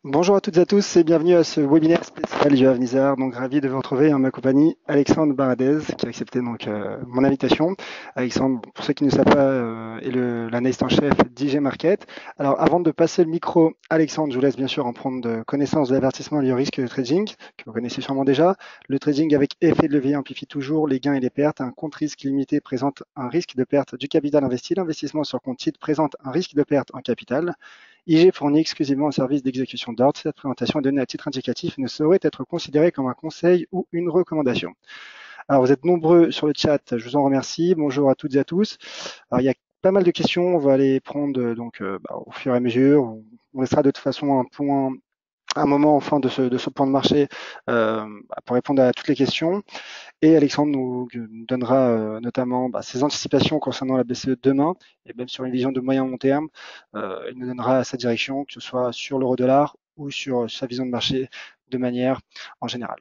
Bonjour à toutes et à tous et bienvenue à ce webinaire spécial Joav Nizar. Donc ravi de vous retrouver en ma compagnie Alexandre Baradez qui a accepté mon invitation. Alexandre, pour ceux qui ne savent pas, est l'analyste en chef d'IG Market. Alors avant de passer le micro, Alexandre, je vous laisse bien sûr en prendre connaissance de l'avertissement lié au risque de trading que vous connaissez sûrement déjà. Le trading avec effet de levier amplifie toujours les gains et les pertes. Un compte risque limité présente un risque de perte du capital investi. L'investissement sur compte titre présente un risque de perte en capital. IG fournit exclusivement un service d'exécution d'ordre. Cette présentation est donnée à titre indicatif et ne saurait être considérée comme un conseil ou une recommandation. Alors, vous êtes nombreux sur le chat, je vous en remercie. Bonjour à toutes et à tous. Alors, il y a pas mal de questions, on va les prendre au fur et à mesure. On laissera de toute façon un moment enfin de ce point de marché pour répondre à toutes les questions. Et Alexandre nous donnera notamment ses anticipations concernant la BCE demain, et même sur une vision de moyen long terme. Il nous donnera sa direction, que ce soit sur l'euro-dollar ou sur sa vision de marché de manière en général.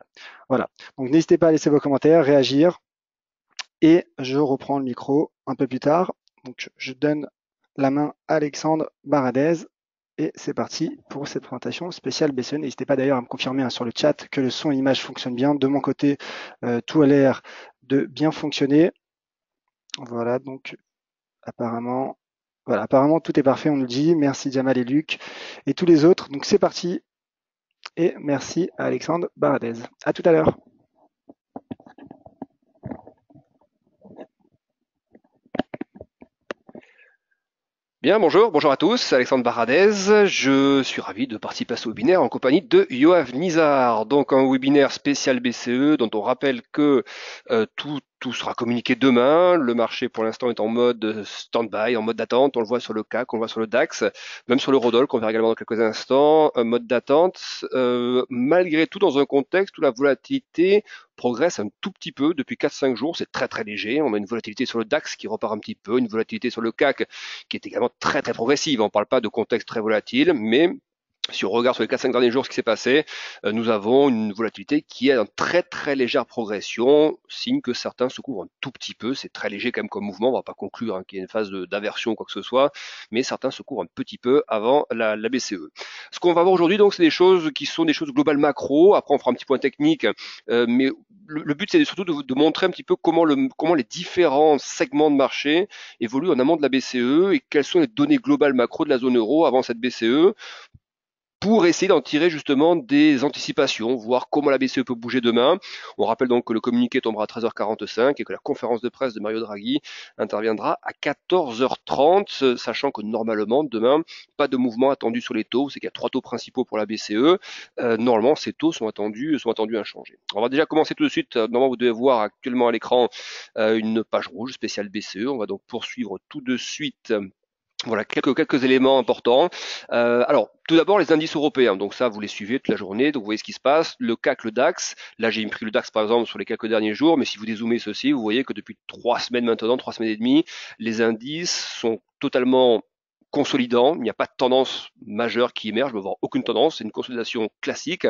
Voilà. Donc n'hésitez pas à laisser vos commentaires, réagir, et je reprends le micro un peu plus tard. Donc je donne la main à Alexandre Baradez. Et c'est parti pour cette présentation spéciale BCE. N'hésitez pas d'ailleurs à me confirmer sur le chat que le son et l'image fonctionnent bien. De mon côté, tout a l'air de bien fonctionner. Voilà, donc apparemment, apparemment tout est parfait, on nous dit. Merci Jamal et Luc et tous les autres. Donc c'est parti. Et merci à Alexandre Baradez. À tout à l'heure. Bien, bonjour à tous, Alexandre Baradez. Je suis ravi de participer à ce webinaire en compagnie de Yoav Nizar. Donc un webinaire spécial BCE dont on rappelle que tout sera communiqué demain. Le marché pour l'instant est en mode stand-by, en mode d'attente. On le voit sur le CAC, on le voit sur le DAX, même sur l'Eurodoll qu'on verra également dans quelques instants. Un mode d'attente, malgré tout dans un contexte où la volatilité progresse un tout petit peu depuis 4-5 jours. C'est très très léger. On a une volatilité sur le DAX qui repart un petit peu, une volatilité sur le CAC qui est également très très progressive. On ne parle pas de contexte très volatile, mais si on regarde sur les 4-5 derniers jours ce qui s'est passé, nous avons une volatilité qui est en très très légère progression, signe que certains se couvrent un tout petit peu, c'est très léger quand même comme mouvement, on ne va pas conclure qu'il y ait une phase d'aversion ou quoi que ce soit, mais certains se couvrent un petit peu avant la BCE. Ce qu'on va voir aujourd'hui, donc, c'est des choses qui sont des choses globales macro, après on fera un petit point technique, mais le but c'est surtout de montrer un petit peu comment les différents segments de marché évoluent en amont de la BCE et quelles sont les données globales macro de la zone euro avant cette BCE pour essayer d'en tirer justement des anticipations, voir comment la BCE peut bouger demain. On rappelle donc que le communiqué tombera à 13h45 et que la conférence de presse de Mario Draghi interviendra à 14h30, sachant que normalement demain, pas de mouvement attendu sur les taux, c'est qu'il y a 3 taux principaux pour la BCE. Normalement, ces taux sont attendus inchangés. On va déjà commencer tout de suite. Normalement, vous devez voir actuellement à l'écran une page rouge spéciale BCE. On va donc poursuivre tout de suite. Voilà quelques éléments importants. Alors, tout d'abord, les indices européens. Donc ça, vous les suivez toute la journée. Donc vous voyez ce qui se passe. Le CAC, le DAX. Là, j'ai pris le DAX par exemple sur les quelques derniers jours. Mais si vous dézoomez ceci, vous voyez que depuis 3 semaines maintenant, 3 semaines et demie, les indices sont totalement consolidants. Il n'y a pas de tendance majeure qui émerge. Je ne vois aucune tendance. C'est une consolidation classique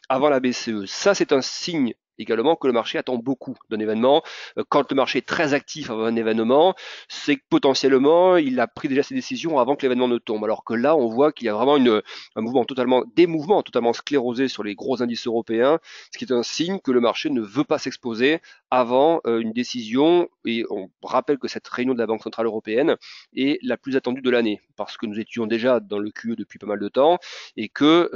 avant la BCE. Ça, c'est un signe également que le marché attend beaucoup d'un événement. Quand le marché est très actif avant un événement, c'est que potentiellement il a pris déjà ses décisions avant que l'événement ne tombe. Alors que là, on voit qu'il y a vraiment des mouvements totalement sclérosés sur les gros indices européens, ce qui est un signe que le marché ne veut pas s'exposer avant une décision. Et on rappelle que cette réunion de la Banque centrale européenne est la plus attendue de l'année, parce que nous étions déjà dans le QE depuis pas mal de temps, et que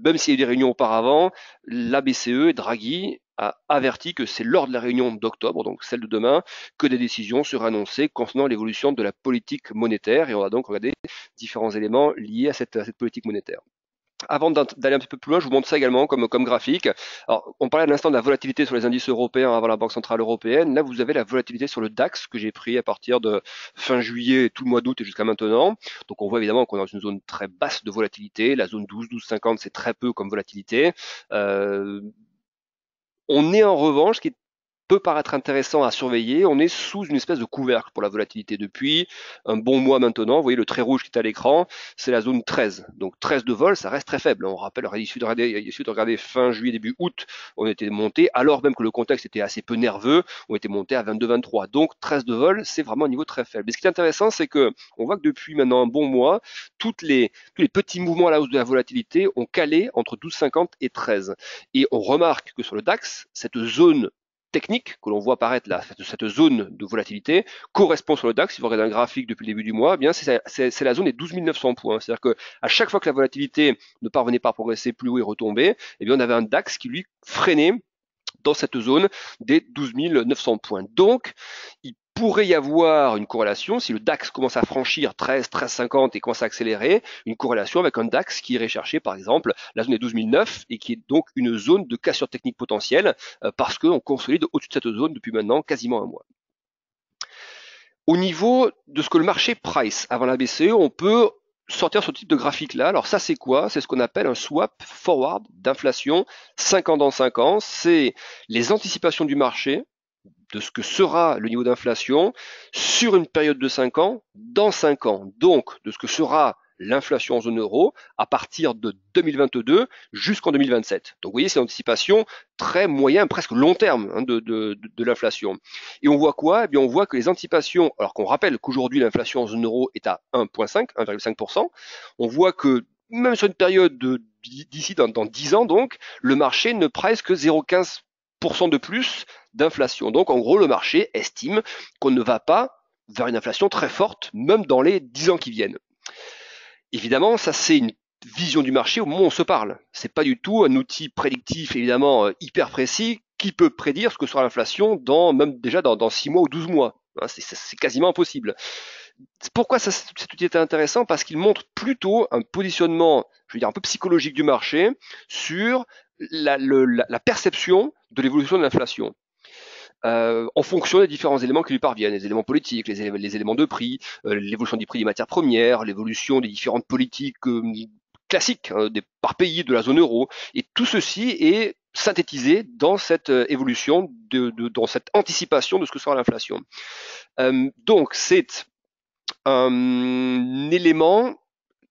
même s'il y a eu des réunions auparavant, la BCE et Draghi a averti que c'est lors de la réunion d'octobre, donc celle de demain, que des décisions seraient annoncées concernant l'évolution de la politique monétaire, et on va donc regarder différents éléments liés à cette politique monétaire. Avant d'aller un petit peu plus loin, je vous montre ça également comme graphique. Alors, on parlait à l'instant de la volatilité sur les indices européens avant la Banque Centrale Européenne. Là, vous avez la volatilité sur le DAX que j'ai pris à partir de fin juillet, tout le mois d'août et jusqu'à maintenant. Donc, on voit évidemment qu'on est dans une zone très basse de volatilité. La zone 12, 12,50, c'est très peu comme volatilité. On est en revanche, ce qui est peut paraître intéressant à surveiller. On est sous une espèce de couvercle pour la volatilité depuis un bon mois maintenant. Vous voyez le trait rouge qui est à l'écran, c'est la zone 13. Donc 13 de vol, ça reste très faible. On rappelle, il suffit de regarder fin juillet, début août, on était monté, alors même que le contexte était assez peu nerveux, on était monté à 22-23. Donc 13 de vol, c'est vraiment un niveau très faible. Mais ce qui est intéressant, c'est que on voit que depuis maintenant un bon mois, tous les petits mouvements à la hausse de la volatilité ont calé entre 12,50 et 13. Et on remarque que sur le DAX, cette zone technique que l'on voit apparaître là, cette zone de volatilité, correspond sur le DAX, si vous regardez un graphique depuis le début du mois, eh bien c'est la zone des 12 900 points. C'est-à-dire que à chaque fois que la volatilité ne parvenait pas à progresser plus haut et retomber, eh bien on avait un DAX qui lui freinait dans cette zone des 12 900 points. Donc, il pourrait y avoir une corrélation, si le DAX commence à franchir 13, 13,50 et commence à accélérer, une corrélation avec un DAX qui irait chercher par exemple la zone des 12 009 et qui est donc une zone de cassure technique potentielle parce qu'on consolide au-dessus de cette zone depuis maintenant quasiment un mois. Au niveau de ce que le marché price avant la BCE, on peut sortir ce type de graphique-là. Alors ça, c'est quoi? C'est ce qu'on appelle un swap forward d'inflation 5 ans dans 5 ans. C'est les anticipations du marché de ce que sera le niveau d'inflation sur une période de 5 ans, dans 5 ans. Donc, de ce que sera l'inflation en zone euro à partir de 2022 jusqu'en 2027. Donc vous voyez, c'est une anticipation très moyen, presque long terme de l'inflation. Et on voit quoi? Eh bien, on voit que les anticipations, alors qu'on rappelle qu'aujourd'hui l'inflation en zone euro est à 1,5%, on voit que même sur une période d'ici dans 10 ans, donc, le marché ne price que 0,15% de plus d'inflation. Donc en gros, le marché estime qu'on ne va pas vers une inflation très forte, même dans les 10 ans qui viennent. Évidemment, ça c'est une vision du marché au moment où on se parle. C'est pas du tout un outil prédictif, évidemment, hyper précis, qui peut prédire ce que sera l'inflation même déjà dans 6 mois ou 12 mois. C'est quasiment impossible. Pourquoi cet outil est intéressant? Parce qu'il montre plutôt un positionnement, je veux dire, un peu psychologique du marché sur la perception de l'évolution de l'inflation. En fonction des différents éléments qui lui parviennent, les éléments politiques, les éléments de prix, l'évolution des prix des matières premières, l'évolution des différentes politiques classiques par pays de la zone euro. Et tout ceci est synthétisé dans cette évolution, dans cette anticipation de ce que sera l'inflation. Donc c'est un élément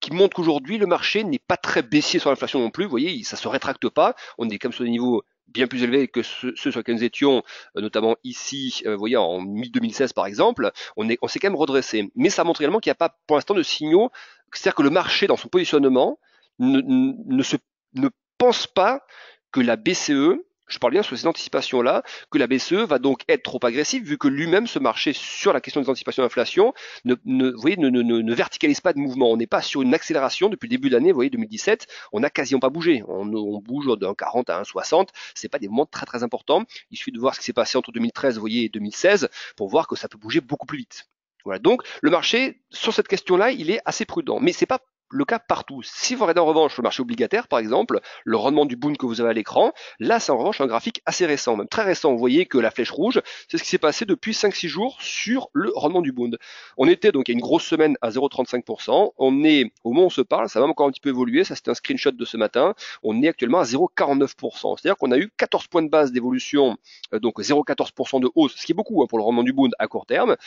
qui montre qu'aujourd'hui le marché n'est pas très baissier sur l'inflation non plus. Vous voyez, ça se rétracte pas. On est quand même sur des niveaux bien plus élevés que ceux sur lesquels nous étions, notamment ici, vous voyez, en mi-2016 par exemple. On s'est quand même redressé. Mais ça montre également qu'il n'y a pas pour l'instant de signaux. C'est-à-dire que le marché, dans son positionnement, ne pense pas que la BCE, je parle bien sur ces anticipations-là, que la BCE va donc être trop agressive, vu que lui-même, ce marché, sur la question des anticipations d'inflation, ne verticalise pas de mouvement. On n'est pas sur une accélération depuis le début de l'année, vous voyez, 2017, on n'a quasiment pas bougé. On bouge d'un 40 à un 60, c'est pas des mouvements très très importants. Il suffit de voir ce qui s'est passé entre 2013, vous voyez, et 2016, pour voir que ça peut bouger beaucoup plus vite. Voilà, donc le marché, sur cette question-là, il est assez prudent. Mais c'est pas le cas partout. Si vous regardez en revanche le marché obligataire, par exemple, le rendement du Bund que vous avez à l'écran, là c'est en revanche un graphique assez récent, même très récent. Vous voyez que la flèche rouge, c'est ce qui s'est passé depuis 5-6 jours sur le rendement du Bund. On était donc il y a une grosse semaine à 0,35%. On est, au moment où on se parle, ça va encore un petit peu évoluer, ça c'était un screenshot de ce matin, on est actuellement à 0,49%. C'est-à-dire qu'on a eu 14 points de base d'évolution, donc 0,14% de hausse, ce qui est beaucoup pour le rendement du Bund à court terme.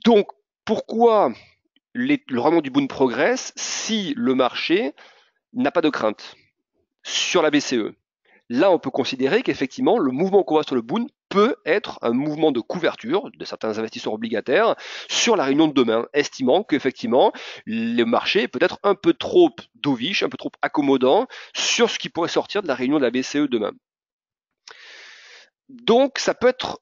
Donc, pourquoi le rendement du Bund progresse si le marché n'a pas de crainte sur la BCE? Là, on peut considérer qu'effectivement, le mouvement qu'on voit sur le Bund peut être un mouvement de couverture de certains investisseurs obligataires sur la réunion de demain, estimant qu'effectivement, le marché est peut-être un peu trop dovish, un peu trop accommodant sur ce qui pourrait sortir de la réunion de la BCE demain. Donc, ça peut être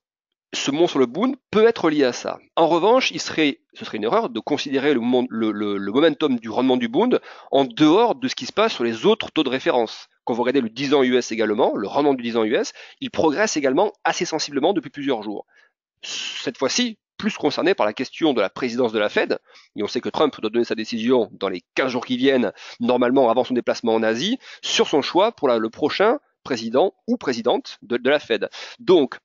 ce mouvement sur le Bund peut être lié à ça. En revanche, ce serait une erreur de considérer le momentum du rendement du Bund en dehors de ce qui se passe sur les autres taux de référence. Quand vous regardez le 10 ans US également, le rendement du 10 ans US, il progresse également assez sensiblement depuis plusieurs jours. Cette fois-ci, plus concerné par la question de la présidence de la Fed, et on sait que Trump doit donner sa décision dans les 15 jours qui viennent, normalement avant son déplacement en Asie, sur son choix pour le prochain président ou présidente de la Fed. Donc,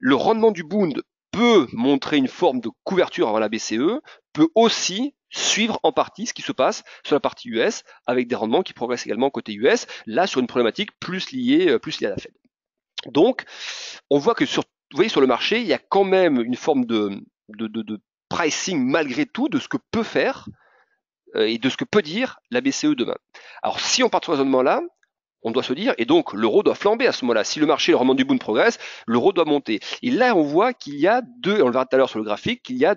le rendement du Bund peut montrer une forme de couverture avant la BCE, peut aussi suivre en partie ce qui se passe sur la partie US, avec des rendements qui progressent également côté US, là sur une problématique plus liée à la Fed. Donc, on voit que vous voyez, sur le marché, il y a quand même une forme de pricing malgré tout de ce que peut faire et de ce que peut dire la BCE demain. Alors, si on part de ce raisonnement-là, on doit se dire, et donc l'euro doit flamber à ce moment-là. Si le marché, le rendement du Bund progresse, l'euro doit monter. Et là, on voit qu'il y a deux, on le verra tout à l'heure sur le graphique, qu'il y a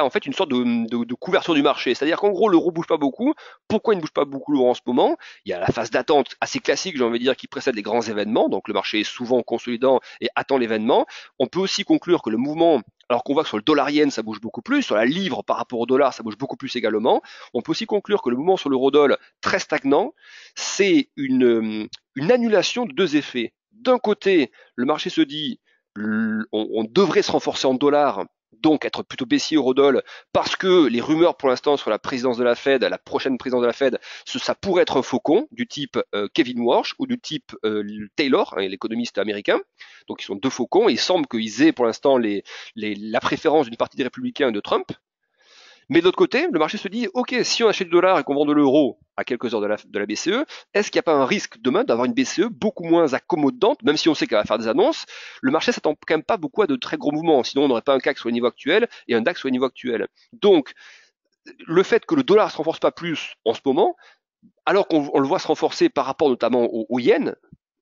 en fait une sorte de couverture du marché. C'est-à-dire qu'en gros, l'euro bouge pas beaucoup. Pourquoi il ne bouge pas beaucoup l'euro en ce moment? Il y a la phase d'attente assez classique, j'ai envie de dire, qui précède les grands événements. Donc le marché est souvent consolidant et attend l'événement. On peut aussi conclure que le mouvement, alors qu'on voit que sur le dollar yen, ça bouge beaucoup plus, sur la livre par rapport au dollar, ça bouge beaucoup plus également. On peut aussi conclure que le mouvement sur l'euro-dollar, très stagnant, c'est une annulation de deux effets. D'un côté, le marché se dit, on devrait se renforcer en dollars, donc être plutôt baissier euro-dollar, parce que les rumeurs pour l'instant sur la présidence de la Fed, la prochaine présidence de la Fed, ça pourrait être un faucon du type Kevin Warsh ou du type Taylor, hein, l'économiste américain. Donc ils sont deux faucons et il semble qu'ils aient pour l'instant la préférence d'une partie des républicains et de Trump. Mais de l'autre côté, le marché se dit, ok, si on achète du dollar et qu'on vend de l'euro à quelques heures de la BCE, est-ce qu'il n'y a pas un risque demain d'avoir une BCE beaucoup moins accommodante, même si on sait qu'elle va faire des annonces? Le marché s'attend quand même pas beaucoup à de très gros mouvements, sinon on n'aurait pas un CAC sur les niveaux actuels et un DAX sur les niveaux actuels. Donc, le fait que le dollar se renforce pas plus en ce moment, alors qu'on le voit se renforcer par rapport notamment au yen,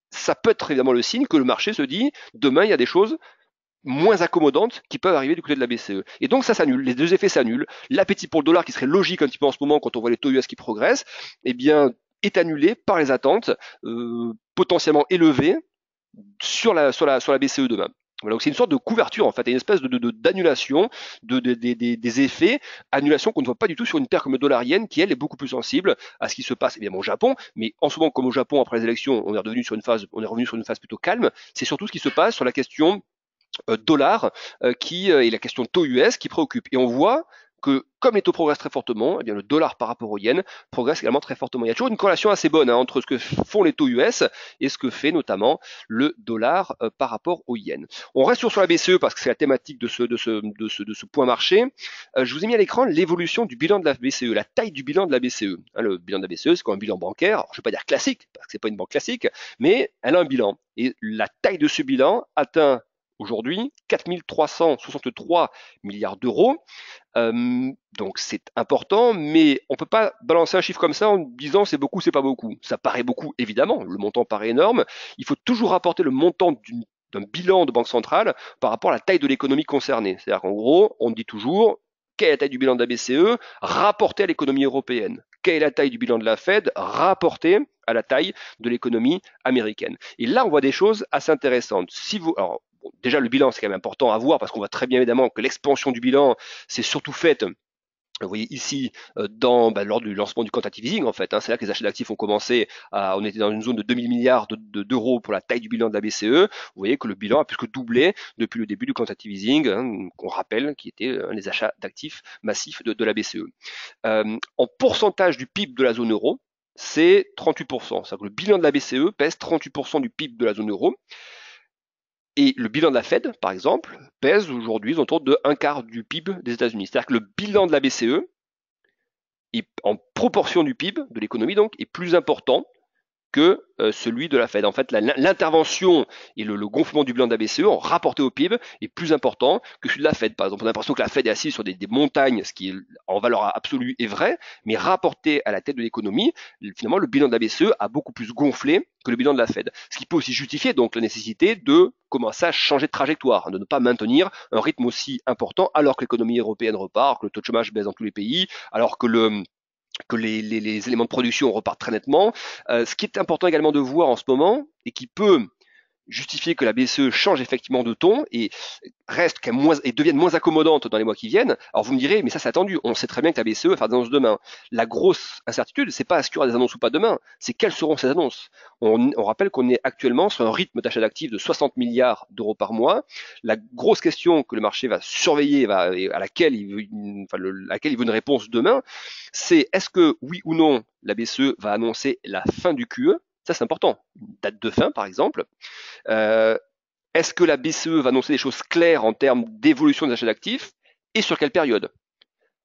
ça peut être évidemment le signe que le marché se dit, demain il y a des choses moins accommodantes qui peuvent arriver du côté de la BCE. Et donc ça s'annule, les deux effets s'annulent. L'appétit pour le dollar qui serait logique un petit peu en ce moment quand on voit les taux US qui progressent, eh bien est annulé par les attentes potentiellement élevées sur la BCE demain. Voilà, donc c'est une sorte de couverture en fait, une espèce d'annulation des effets, annulation qu'on ne voit pas du tout sur une paire comme le dollar yen qui elle est beaucoup plus sensible à ce qui se passe évidemment au Japon, mais en ce moment comme au Japon après les élections, on est revenu sur une phase plutôt calme. C'est surtout ce qui se passe sur la question dollar et la question de taux US qui préoccupe. Et on voit que comme les taux progressent très fortement, eh bien le dollar par rapport au yen progresse également très fortement. Il y a toujours une corrélation assez bonne entre ce que font les taux US et ce que fait notamment le dollar par rapport au yen. On reste sur la BCE parce que c'est la thématique de ce point marché. Je vous ai mis à l'écran l'évolution du bilan de la BCE, la taille du bilan de la BCE. Le bilan de la BCE, c'est quoi un bilan bancaire? Alors, je ne vais pas dire classique, parce que c'est pas une banque classique, mais elle a un bilan. Et la taille de ce bilan atteint aujourd'hui 4 363 milliards d'euros. Donc c'est important, mais on ne peut pas balancer un chiffre comme ça en disant c'est beaucoup, c'est pas beaucoup. Ça paraît beaucoup, évidemment, le montant paraît énorme. Il faut toujours rapporter le montant d'un bilan de banque centrale par rapport à la taille de l'économie concernée. C'est-à-dire qu'en gros, on dit toujours quelle est la taille du bilan de la BCE rapporté à l'économie européenne. Quelle est la taille du bilan de la Fed rapporté à la taille de l'économie américaine. Et là, on voit des choses assez intéressantes. Alors, déjà, le bilan, c'est quand même important à voir parce qu'on voit très bien évidemment que l'expansion du bilan, c'est surtout faite vous voyez ici lors du lancement du quantitative easing en fait, hein, c'est là que les achats d'actifs ont commencé. On était dans une zone de 2000 milliards d'euros pour la taille du bilan de la BCE. Vous voyez que le bilan a plus que doublé depuis le début du quantitative easing, hein, qu'on rappelle, qui était les achats d'actifs massifs de la BCE. En pourcentage du PIB de la zone euro, c'est 38%. C'est-à-dire que le bilan de la BCE pèse 38% du PIB de la zone euro. Et le bilan de la Fed, par exemple, pèse aujourd'hui autour de un quart du PIB des États-Unis. C'est-à-dire que le bilan de la BCE, en proportion du PIB, de l'économie donc, est plus important que celui de la Fed. En fait, l'intervention et le gonflement du bilan de la BCE en rapporté au PIB est plus important que celui de la Fed. Par exemple, on a l'impression que la Fed est assise sur des montagnes, ce qui est, en valeur absolue est vrai, mais rapporté à la tête de l'économie, finalement, le bilan de la BCE a beaucoup plus gonflé que le bilan de la Fed. Ce qui peut aussi justifier donc la nécessité de commencer à changer de trajectoire, de ne pas maintenir un rythme aussi important alors que l'économie européenne repart, que le taux de chômage baisse dans tous les pays, alors que les éléments de production repartent très nettement. Ce qui est important également de voir en ce moment, et qui peut justifier que la BCE change effectivement de ton et devienne moins accommodante dans les mois qui viennent. Alors vous me direz, mais ça c'est attendu. On sait très bien que la BCE va faire des annonces demain. La grosse incertitude, c'est pas est-ce qu'il y aura des annonces ou pas demain, c'est quelles seront ces annonces. On rappelle qu'on est actuellement sur un rythme d'achat d'actifs de 60 milliards d'euros par mois. La grosse question que le marché va surveiller, à laquelle il veut une réponse demain, c'est est-ce que oui ou non la BCE va annoncer la fin du QE. Ça c'est important. Une date de fin par exemple. Est-ce que la BCE va annoncer des choses claires en termes d'évolution des achats d'actifs et sur quelle période?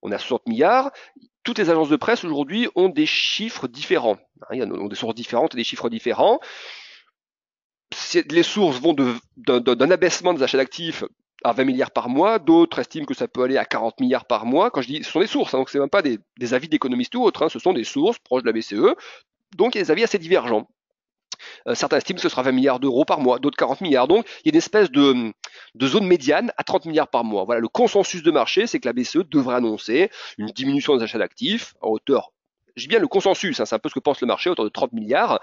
On a 60 milliards. Toutes les agences de presse aujourd'hui ont des chiffres différents. Ils ont des sources différentes et des chiffres différents. les sources vont d'un abaissement des achats d'actifs à 20 milliards par mois, d'autres estiment que ça peut aller à 40 milliards par mois. Quand je dis, ce sont des sources, hein, donc c'est même pas des avis d'économistes ou autres, hein, ce sont des sources proches de la BCE, donc il y a des avis assez divergents. Certains estiment que ce sera 20 milliards d'euros par mois, d'autres 40 milliards. Donc, il y a une espèce de zone médiane à 30 milliards par mois. Voilà, le consensus de marché, c'est que la BCE devrait annoncer une diminution des achats d'actifs à hauteur, je dis bien le consensus, hein, c'est un peu ce que pense le marché, autour de 30 milliards,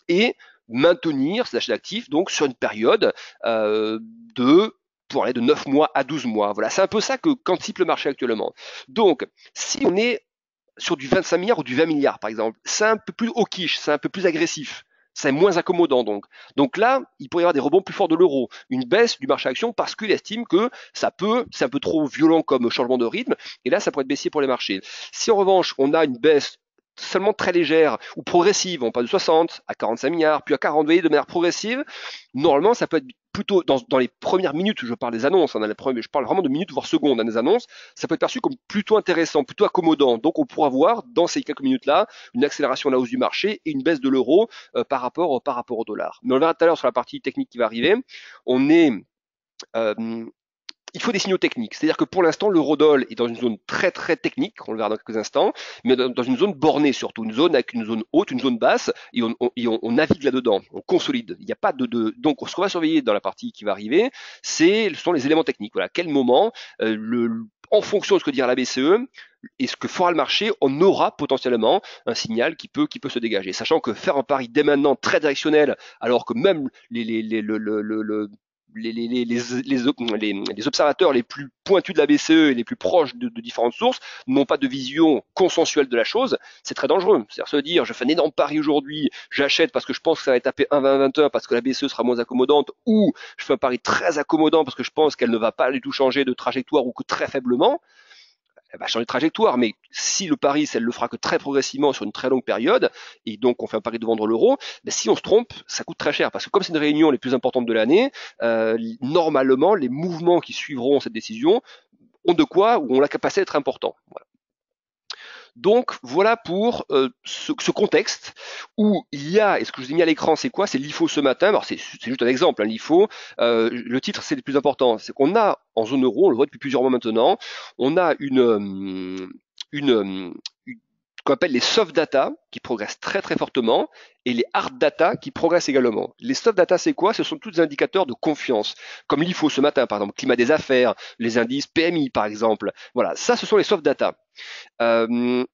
et maintenir ces achats d'actifs donc sur une période pour aller de 9 mois à 12 mois. Voilà, c'est un peu ça qu'anticipe le marché actuellement. Donc, si on est sur du 25 milliards ou du 20 milliards, par exemple, c'est un peu plus hawkish, c'est un peu plus agressif. C'est moins accommodant donc. Donc là, il pourrait y avoir des rebonds plus forts de l'euro, une baisse du marché action parce qu'il estime que c'est un peu trop violent comme changement de rythme, et là, ça pourrait être baissier pour les marchés. Si en revanche, on a une baisse seulement très légère ou progressive, on passe de 60 à 45 milliards, puis à 40, vous voyez, de manière progressive, normalement, ça peut être plutôt dans les premières minutes, je parle des annonces, hein, je parle vraiment de minutes voire secondes des annonces, ça peut être perçu comme plutôt intéressant, plutôt accommodant. Donc on pourra voir dans ces quelques minutes-là une accélération à la hausse du marché et une baisse de l'euro par rapport au dollar. Mais on verra tout à l'heure sur la partie technique qui va arriver. On est il faut des signaux techniques. C'est-à-dire que pour l'instant, l'eurodoll est dans une zone très très technique, on le verra dans quelques instants, mais dans une zone bornée surtout, une zone avec une zone haute, une zone basse, et on navigue là-dedans, on consolide. Il n'y a pas donc ce qu'on va surveiller dans la partie qui va arriver, ce sont les éléments techniques. Voilà, à quel moment, en fonction de ce que dira la BCE et ce que fera le marché, on aura potentiellement un signal qui peut se dégager. Sachant que faire un pari dès maintenant très directionnel, alors que même les observateurs les plus pointus de la BCE et les plus proches de différentes sources n'ont pas de vision consensuelle de la chose, c'est très dangereux. C'est-à-dire se dire, je fais un énorme pari aujourd'hui, j'achète parce que je pense que ça va taper 1,20-21 parce que la BCE sera moins accommodante, ou je fais un pari très accommodant parce que je pense qu'elle ne va pas du tout changer de trajectoire ou que très faiblement. Elle va changer de trajectoire, mais si le pari, elle le fera que très progressivement sur une très longue période, et donc on fait un pari de vendre l'euro, ben si on se trompe, ça coûte très cher, parce que comme c'est une réunion les plus importantes de l'année, normalement, les mouvements qui suivront cette décision ont de quoi, ou ont la capacité d'être importants. Voilà. Donc voilà pour ce contexte où il y a, et ce que je vous ai mis à l'écran, c'est quoi? C'est l'IFO ce matin. Alors c'est juste un exemple, hein, l'IFO. Le titre, c'est le plus important. C'est qu'on a en zone euro, on le voit depuis plusieurs mois maintenant, on a qu'on appelle les soft data qui progressent très très fortement et les hard data qui progressent également. Les soft data, c'est quoi? Ce sont tous des indicateurs de confiance, comme l'IFO ce matin, par exemple, climat des affaires, les indices PMI, par exemple. Voilà, ça, ce sont les soft data. Les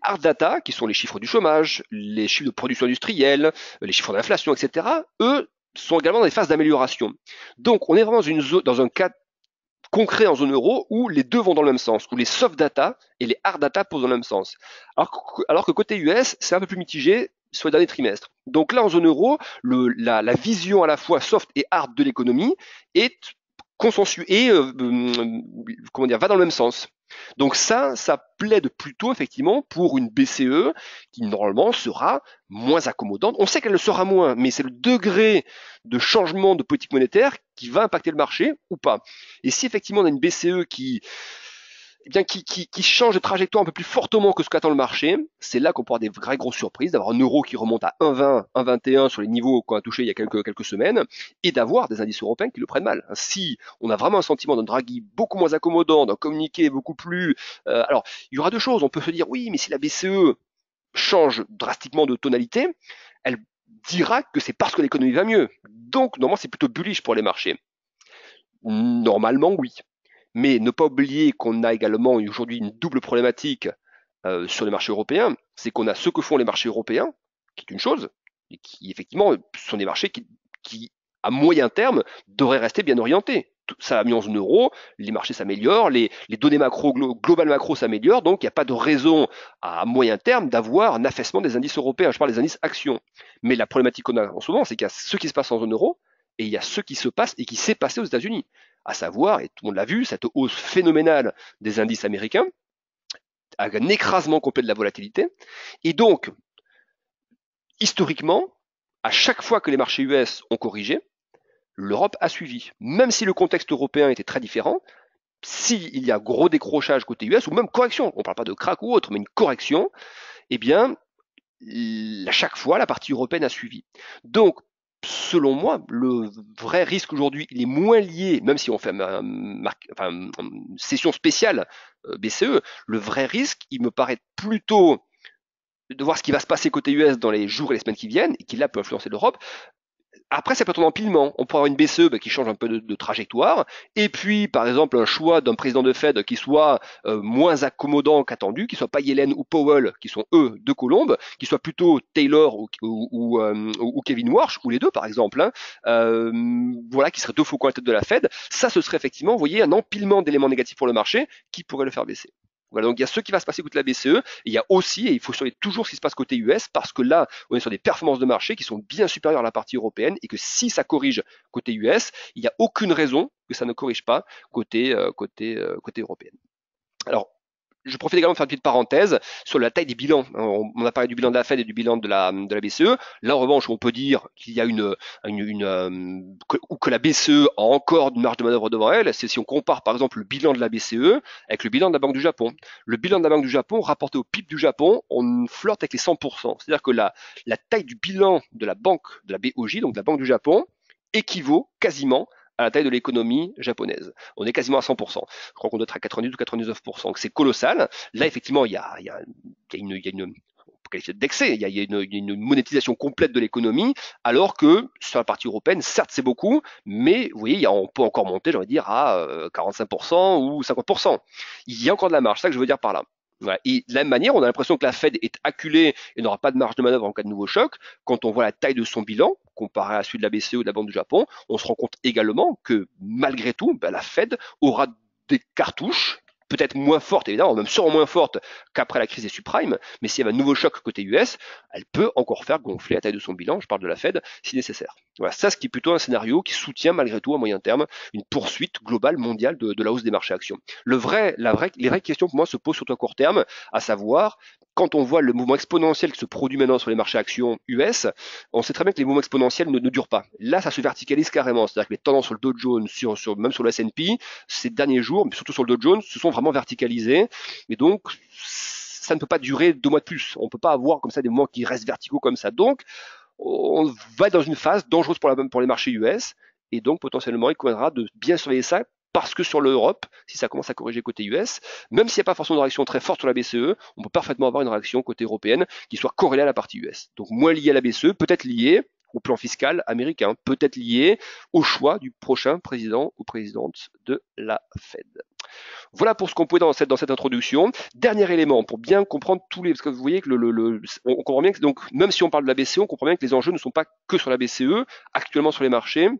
hard data, qui sont les chiffres du chômage, les chiffres de production industrielle, les chiffres d'inflation, etc., eux sont également dans des phases d'amélioration. Donc, on est vraiment dans un cas concret en zone euro où les deux vont dans le même sens, où les soft data et les hard data posent dans le même sens. Alors que côté US, c'est un peu plus mitigé sur les derniers trimestres. Donc là, en zone euro, la vision à la fois soft et hard de l'économie est consensuelle et va dans le même sens. Donc ça plaide plutôt effectivement pour une BCE qui normalement sera moins accommodante. On sait qu'elle le sera moins, mais c'est le degré de changement de politique monétaire qui va impacter le marché ou pas. Et si effectivement on a une BCE qui change de trajectoire un peu plus fortement que ce qu'attend le marché, c'est là qu'on peut avoir des vraies grosses surprises, d'avoir un euro qui remonte à 1,20, 1,21 sur les niveaux qu'on a touchés il y a quelques semaines, et d'avoir des indices européens qui le prennent mal. Si on a vraiment un sentiment d'un Draghi beaucoup moins accommodant, d'un communiqué beaucoup plus... alors, il y aura deux choses. On peut se dire, oui, mais si la BCE change drastiquement de tonalité, elle dira que c'est parce que l'économie va mieux. Donc, normalement, c'est plutôt bullish pour les marchés. Normalement, oui. Mais ne pas oublier qu'on a également aujourd'hui une double problématique sur les marchés européens, c'est qu'on a ce que font les marchés européens, qui est une chose, et qui effectivement sont des marchés qui à moyen terme, devraient rester bien orientés. Ça va mieux en zone euro, les marchés s'améliorent, les données macro, globales macro s'améliorent, donc il n'y a pas de raison à moyen terme d'avoir un affaissement des indices européens. Je parle des indices actions. Mais la problématique qu'on a en ce moment, c'est qu'il y a ce qui se passe en zone euro, et il y a ce qui se passe et qui s'est passé aux États-Unis. À savoir, et tout le monde l'a vu, cette hausse phénoménale des indices américains, avec un écrasement complet de la volatilité. Et donc, historiquement, à chaque fois que les marchés US ont corrigé, l'Europe a suivi. Même si le contexte européen était très différent, s'il y a gros décrochage côté US, ou même correction, on ne parle pas de crack ou autre, mais une correction, eh bien, à chaque fois, la partie européenne a suivi. Donc, selon moi, le vrai risque aujourd'hui, il est moins lié, même si on fait une session spéciale BCE, le vrai risque, il me paraît plutôt de voir ce qui va se passer côté US dans les jours et les semaines qui viennent, et qui là peut influencer l'Europe. Après, ça peut être un empilement. On pourrait avoir une BCE qui change un peu de trajectoire, et puis, par exemple, un choix d'un président de Fed qui soit moins accommodant qu'attendu, qui soit pas Yellen ou Powell, qui sont eux deux colombes, qui soit plutôt Taylor ou Kevin Warsh, ou les deux, par exemple, hein, voilà, qui seraient deux faucons à la tête de la Fed. Ça, ce serait effectivement, vous voyez, un empilement d'éléments négatifs pour le marché qui pourrait le faire baisser. Voilà, donc il y a ce qui va se passer côté la BCE, et il y a aussi, et il faut surveiller toujours ce qui se passe côté US, parce que là, on est sur des performances de marché qui sont bien supérieures à la partie européenne, et que si ça corrige côté US, il n'y a aucune raison que ça ne corrige pas côté européenne. Alors, je profite également de faire une petite parenthèse sur la taille des bilans. On a parlé du bilan de la Fed et du bilan de la BCE. Là, en revanche, on peut dire qu'il y a que la BCE a encore une marge de manœuvre devant elle. C'est si on compare, par exemple, le bilan de la BCE avec le bilan de la Banque du Japon. Le bilan de la Banque du Japon, rapporté au PIB du Japon, on flirte avec les 100%. C'est-à-dire que la taille du bilan de la banque, de la BOJ, donc de la Banque du Japon, équivaut quasiment à la taille de l'économie japonaise. On est quasiment à 100%. Je crois qu'on doit être à 90 ou 99%. Donc c'est colossal. Là, effectivement, il y a une d'excès, il y a une monétisation complète de l'économie, alors que sur la partie européenne, certes c'est beaucoup, mais vous voyez, on peut encore monter, j'ai envie de dire, à 45% ou 50%. Il y a encore de la marge, c'est ça que je veux dire par là. Voilà. Et de la même manière, on a l'impression que la Fed est acculée et n'aura pas de marge de manœuvre en cas de nouveau choc. Quand on voit la taille de son bilan, comparé à celui de la BCE ou de la Banque du Japon, on se rend compte également que malgré tout, la Fed aura des cartouches, peut-être moins fortes, évidemment, même sûrement moins fortes qu'après la crise des subprimes, mais s'il y a un nouveau choc côté US, elle peut encore faire gonfler la taille de son bilan, je parle de la Fed, si nécessaire. Voilà, ça, ce qui est plutôt un scénario qui soutient malgré tout à moyen terme une poursuite globale mondiale de la hausse des marchés actions. Les vraies questions pour moi se posent surtout à court terme, à savoir, quand on voit le mouvement exponentiel qui se produit maintenant sur les marchés actions US, on sait très bien que les mouvements exponentiels ne durent pas. Là, ça se verticalise carrément, c'est-à-dire que les tendances sur le Dow Jones, même sur le S&P, ces derniers jours, mais surtout sur le Dow Jones, se sont vraiment verticalisés, et donc ça ne peut pas durer 2 mois de plus. On ne peut pas avoir comme ça des moments qui restent verticaux comme ça. Donc, on va être dans une phase dangereuse pour les marchés US, et donc potentiellement il conviendra de bien surveiller ça, parce que sur l'Europe, si ça commence à corriger côté US, même s'il n'y a pas forcément une réaction très forte sur la BCE, on peut parfaitement avoir une réaction côté européenne qui soit corrélée à la partie US. Donc moins liée à la BCE, peut-être liée au plan fiscal américain, peut-être liée au choix du prochain président ou présidente de la Fed. Voilà pour ce qu'on pouvait dans cette introduction. Dernier élément, pour bien comprendre parce que vous voyez que on comprend bien que, donc, même si on parle de la BCE, on comprend bien que les enjeux ne sont pas que sur la BCE, actuellement sur les marchés.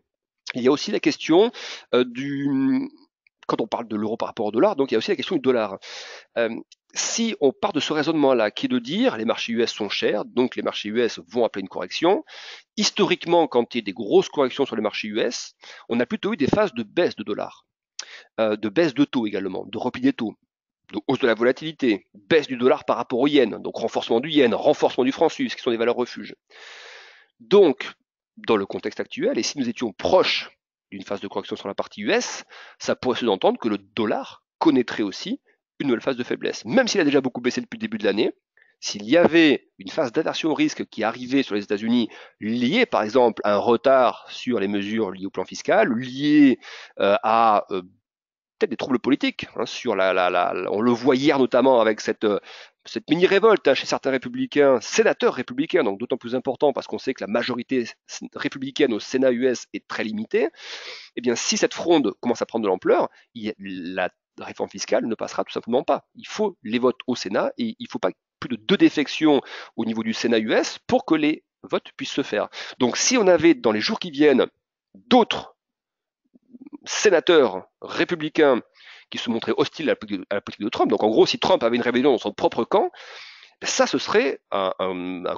Il y a aussi la question quand on parle de l'euro par rapport au dollar, donc il y a aussi la question du dollar. Si on part de ce raisonnement-là, qui est de dire les marchés US sont chers, donc les marchés US vont appeler une correction, historiquement, quand il y a des grosses corrections sur les marchés US, on a plutôt eu des phases de baisse de dollar, de baisse de taux également, de repli des taux, de hausse de la volatilité, baisse du dollar par rapport au yen, donc renforcement du yen, renforcement du franc suisse, qui sont des valeurs refuges. Donc, dans le contexte actuel, et si nous étions proches d'une phase de correction sur la partie US, ça pourrait sous-entendre que le dollar connaîtrait aussi une nouvelle phase de faiblesse. Même s'il a déjà beaucoup baissé depuis le début de l'année, s'il y avait une phase d'aversion au risque qui arrivait sur les États-Unis, liée par exemple à un retard sur les mesures liées au plan fiscal, liée à peut-être des troubles politiques, hein, on le voit hier notamment avec cette mini-révolte chez certains républicains, sénateurs républicains, donc d'autant plus important parce qu'on sait que la majorité républicaine au Sénat US est très limitée. Eh bien, si cette fronde commence à prendre de l'ampleur, la réforme fiscale ne passera tout simplement pas. Il faut les votes au Sénat et il ne faut pas plus de 2 défections au niveau du Sénat US pour que les votes puissent se faire. Donc si on avait dans les jours qui viennent d'autres sénateurs républicains qui se montraient hostiles à la politique de Trump, donc en gros si Trump avait une rébellion dans son propre camp, ça ce serait un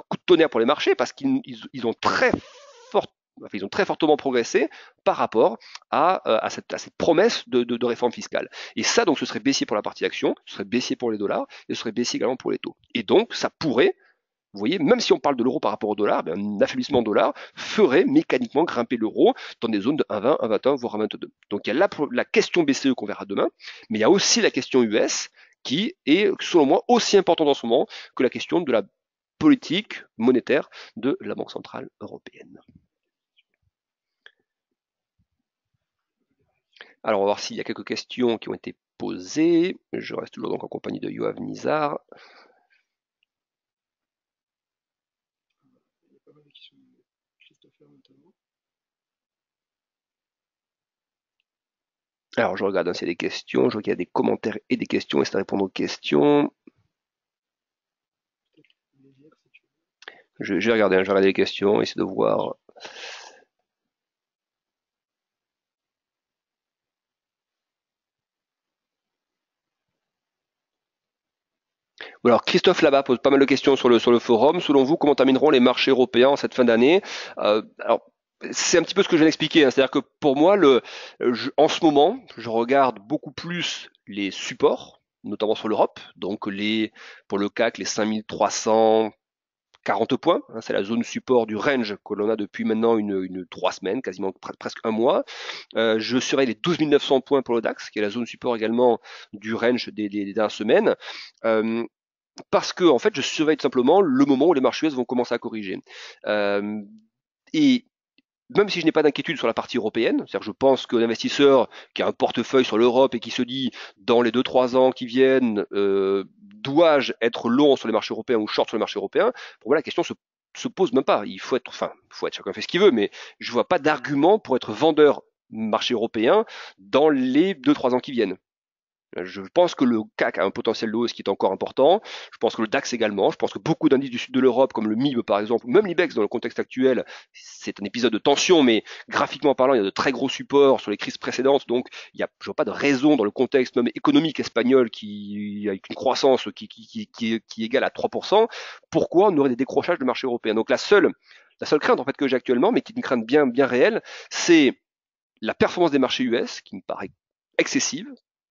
coup de tonnerre pour les marchés parce qu'ils ont très fortement progressé par rapport à cette promesse de réforme fiscale. Et ça, donc, ce serait baissier pour la partie action, ce serait baissier pour les dollars, et ce serait baissier également pour les taux. Et donc, ça pourrait, vous voyez, même si on parle de l'euro par rapport au dollar, un affaiblissement dollar ferait mécaniquement grimper l'euro dans des zones de 1,20, 1,21, voire 1,22. Donc, il y a la question BCE qu'on verra demain, mais il y a aussi la question US qui est, selon moi, aussi importante en ce moment que la question de la politique monétaire de la Banque centrale européenne. Alors, on va voir s'il y a quelques questions qui ont été posées. Je reste toujours donc en compagnie de Yoav Nizar. Alors, je regarde s'il y a des questions. Je vois qu'il y a des commentaires et des questions. Essayer de répondre aux questions. Je vais regarder, je vais regarder les questions, essayer de voir. Alors Christophe là-bas pose pas mal de questions sur le forum. Selon vous, comment termineront les marchés européens en cette fin d'année? Alors c'est un petit peu ce que je viens d'expliquer, hein. C'est-à-dire que pour moi, en ce moment, je regarde beaucoup plus les supports, notamment sur l'Europe. Donc pour le CAC, les 5340 points, hein, c'est la zone support du range que l'on a depuis maintenant une 3 semaines, quasiment presque un mois. Je surveille les 12 900 points pour le DAX, qui est la zone support également du range des dernières semaines. Parce que en fait, je surveille tout simplement le moment où les marchés US vont commencer à corriger. Et même si je n'ai pas d'inquiétude sur la partie européenne, c'est-à-dire que je pense qu'un investisseur qui a un portefeuille sur l'Europe et qui se dit dans les 2-3 ans qui viennent, dois-je être long sur les marchés européens ou short sur les marchés européens, pour moi la question se pose même pas. Il faut être, chacun fait ce qu'il veut, mais je vois pas d'argument pour être vendeur marché européen dans les 2-3 ans qui viennent. Je pense que le CAC a un potentiel de hausse qui est encore important. Je pense que le DAX également. Je pense que beaucoup d'indices du sud de l'Europe, comme le MIB par exemple, ou même l'IBEX dans le contexte actuel, c'est un épisode de tension, mais graphiquement parlant, il y a de très gros supports sur les crises précédentes. Donc, je vois pas de raison dans le contexte même économique espagnol avec une croissance qui est égale à 3%. Pourquoi on aurait des décrochages de marché européen? Donc, la seule crainte en fait que j'ai actuellement, mais qui est une crainte bien réelle, c'est la performance des marchés US, qui me paraît excessive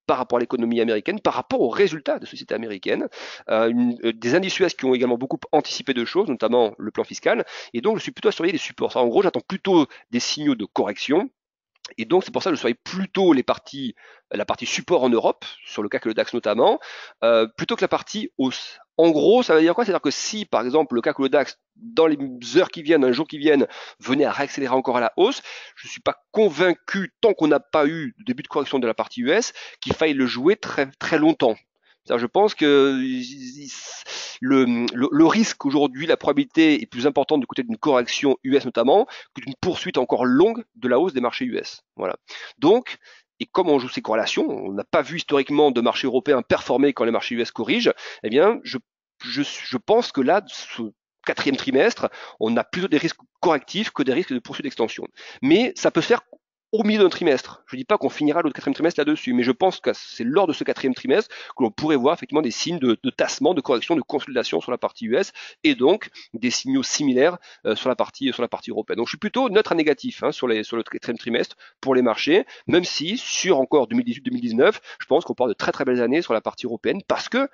par rapport à l'économie américaine, par rapport aux résultats des sociétés américaines, des indices US qui ont également beaucoup anticipé de choses, notamment le plan fiscal, et donc je suis plutôt à surveiller les supports. En gros, j'attends plutôt des signaux de correction, et donc c'est pour ça que je surveille plutôt la partie support en Europe, sur le CAC et le DAX notamment, plutôt que la partie hausse. En gros, ça veut dire quoi? C'est-à-dire que si, par exemple, le CAC ou le DAX, dans les heures qui viennent, un jour qui viennent, venait à réaccélérer encore à la hausse, je ne suis pas convaincu, tant qu'on n'a pas eu de début de correction de la partie US, qu'il faille le jouer très, très longtemps. Je pense que le risque aujourd'hui, la probabilité est plus importante du côté d'une correction US notamment que d'une poursuite encore longue de la hausse des marchés US. Voilà. Donc, et comme on joue ces corrélations, on n'a pas vu historiquement de marché européen performer quand les marchés US corrigent, eh bien, je pense que là, ce quatrième trimestre, on a plutôt des risques correctifs que des risques de poursuite d'extension. Mais ça peut se faire au milieu d'un trimestre. Je ne dis pas qu'on finira le quatrième trimestre là-dessus, mais je pense que c'est lors de ce quatrième trimestre que l'on pourrait voir effectivement des signes de tassement, de correction, de consolidation sur la partie US et donc des signaux similaires sur la partie européenne. Donc je suis plutôt neutre à négatif sur le quatrième trimestre pour les marchés, même si sur encore 2018-2019, je pense qu'on parle de très très belles années sur la partie européenne parce que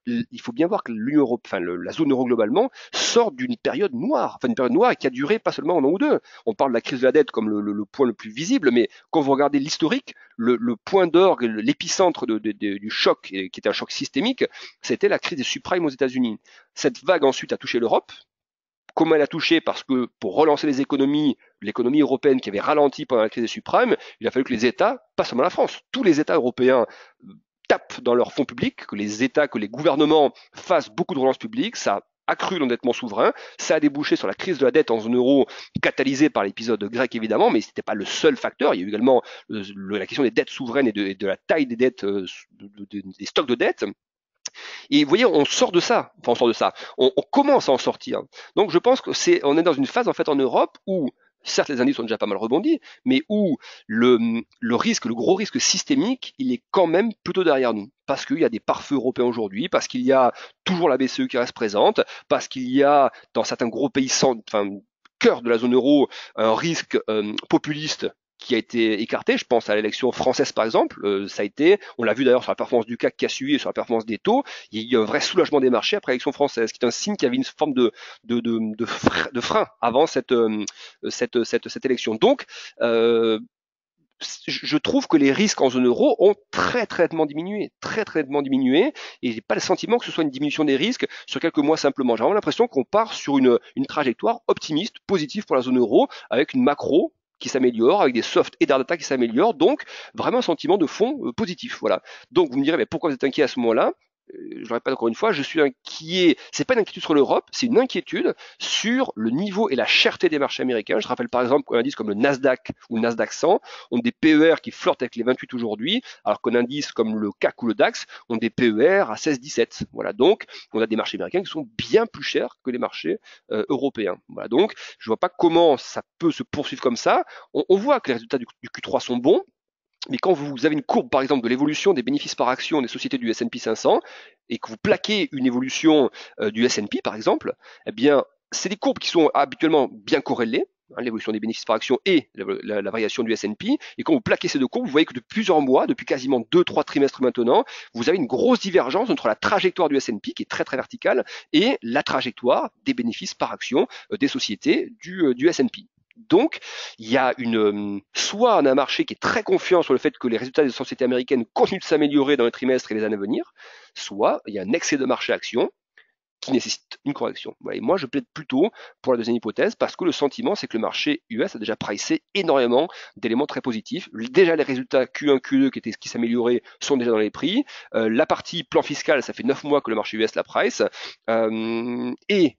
il faut bien voir que la zone euro globalement sort d'une période noire, une période noire qui a duré pas seulement un an ou deux. On parle de la crise de la dette comme le point le plus visible, mais quand vous regardez l'historique, le point d'orgue, l'épicentre du choc, qui était un choc systémique, c'était la crise des subprimes aux États-Unis. Cette vague ensuite a touché l'Europe. Comment elle a touché? Parce que pour relancer l'économie européenne qui avait ralenti pendant la crise des subprimes, il a fallu que les États, pas seulement la France, tous les États européens tapent dans leurs fonds publics, que les gouvernements fassent beaucoup de relance publique, ça a accru l'endettement souverain, ça a débouché sur la crise de la dette en zone euro, catalysée par l'épisode grec évidemment, mais ce n'était pas le seul facteur. Il y a eu également la question des dettes souveraines et de la taille des dettes, des stocks de dettes. Et vous voyez, on commence à en sortir. Donc je pense que on est dans une phase en fait en Europe où certes les indices ont déjà pas mal rebondi, mais où le gros risque systémique, il est quand même plutôt derrière nous. Parce qu'il y a des pare-feux européens aujourd'hui, parce qu'il y a toujours la BCE qui reste présente, parce qu'il y a dans certains gros pays cœur de la zone euro un risque populiste qui a été écarté. Je pense à l'élection française par exemple. On l'a vu d'ailleurs sur la performance du CAC qui a suivi et sur la performance des taux. Il y a eu un vrai soulagement des marchés après l'élection française, qui est un signe qu'il y avait une forme de frein avant cette élection. Donc, je trouve que les risques en zone euro ont très nettement diminué, et j'ai pas le sentiment que ce soit une diminution des risques sur quelques mois simplement. J'ai vraiment l'impression qu'on part sur une trajectoire optimiste, positive pour la zone euro, avec une macro qui s'améliore, avec des soft et hard data qui s'améliorent, donc vraiment un sentiment de fond positif. Voilà. Donc vous me direz, mais pourquoi vous êtes inquiet à ce moment-là? Je le répète encore une fois, je suis inquiet, c'est pas une inquiétude sur l'Europe, c'est une inquiétude sur le niveau et la cherté des marchés américains. Je rappelle par exemple qu'un indice comme le Nasdaq ou le Nasdaq 100 ont des PER qui flirtent avec les 28 aujourd'hui, alors qu'un indice comme le CAC ou le DAX ont des PER à 16-17. Voilà, donc on a des marchés américains qui sont bien plus chers que les marchés européens. Voilà, donc je vois pas comment ça peut se poursuivre comme ça. On voit que les résultats du Q3 sont bons. Mais quand vous avez une courbe, par exemple, de l'évolution des bénéfices par action des sociétés du S&P 500 et que vous plaquez une évolution du S&P, par exemple, eh bien, c'est des courbes qui sont habituellement bien corrélées, l'évolution des bénéfices par action et la variation du S&P. Et quand vous plaquez ces deux courbes, vous voyez que depuis plusieurs mois, depuis quasiment 2-3 trimestres maintenant, vous avez une grosse divergence entre la trajectoire du S&P, qui est très très verticale, et la trajectoire des bénéfices par action des sociétés du S&P. Donc, il y a soit on a un marché qui est très confiant sur le fait que les résultats des sociétés américaines continuent de s'améliorer dans les trimestres et les années à venir, soit il y a un excès de marché action qui nécessite une correction. Voilà. Et moi, je plaide plutôt pour la deuxième hypothèse parce que le sentiment, c'est que le marché US a déjà pricé énormément d'éléments très positifs. Déjà, les résultats Q1, Q2 qui s'amélioraient sont déjà dans les prix. La partie plan fiscal, ça fait 9 mois que le marché US la price. Et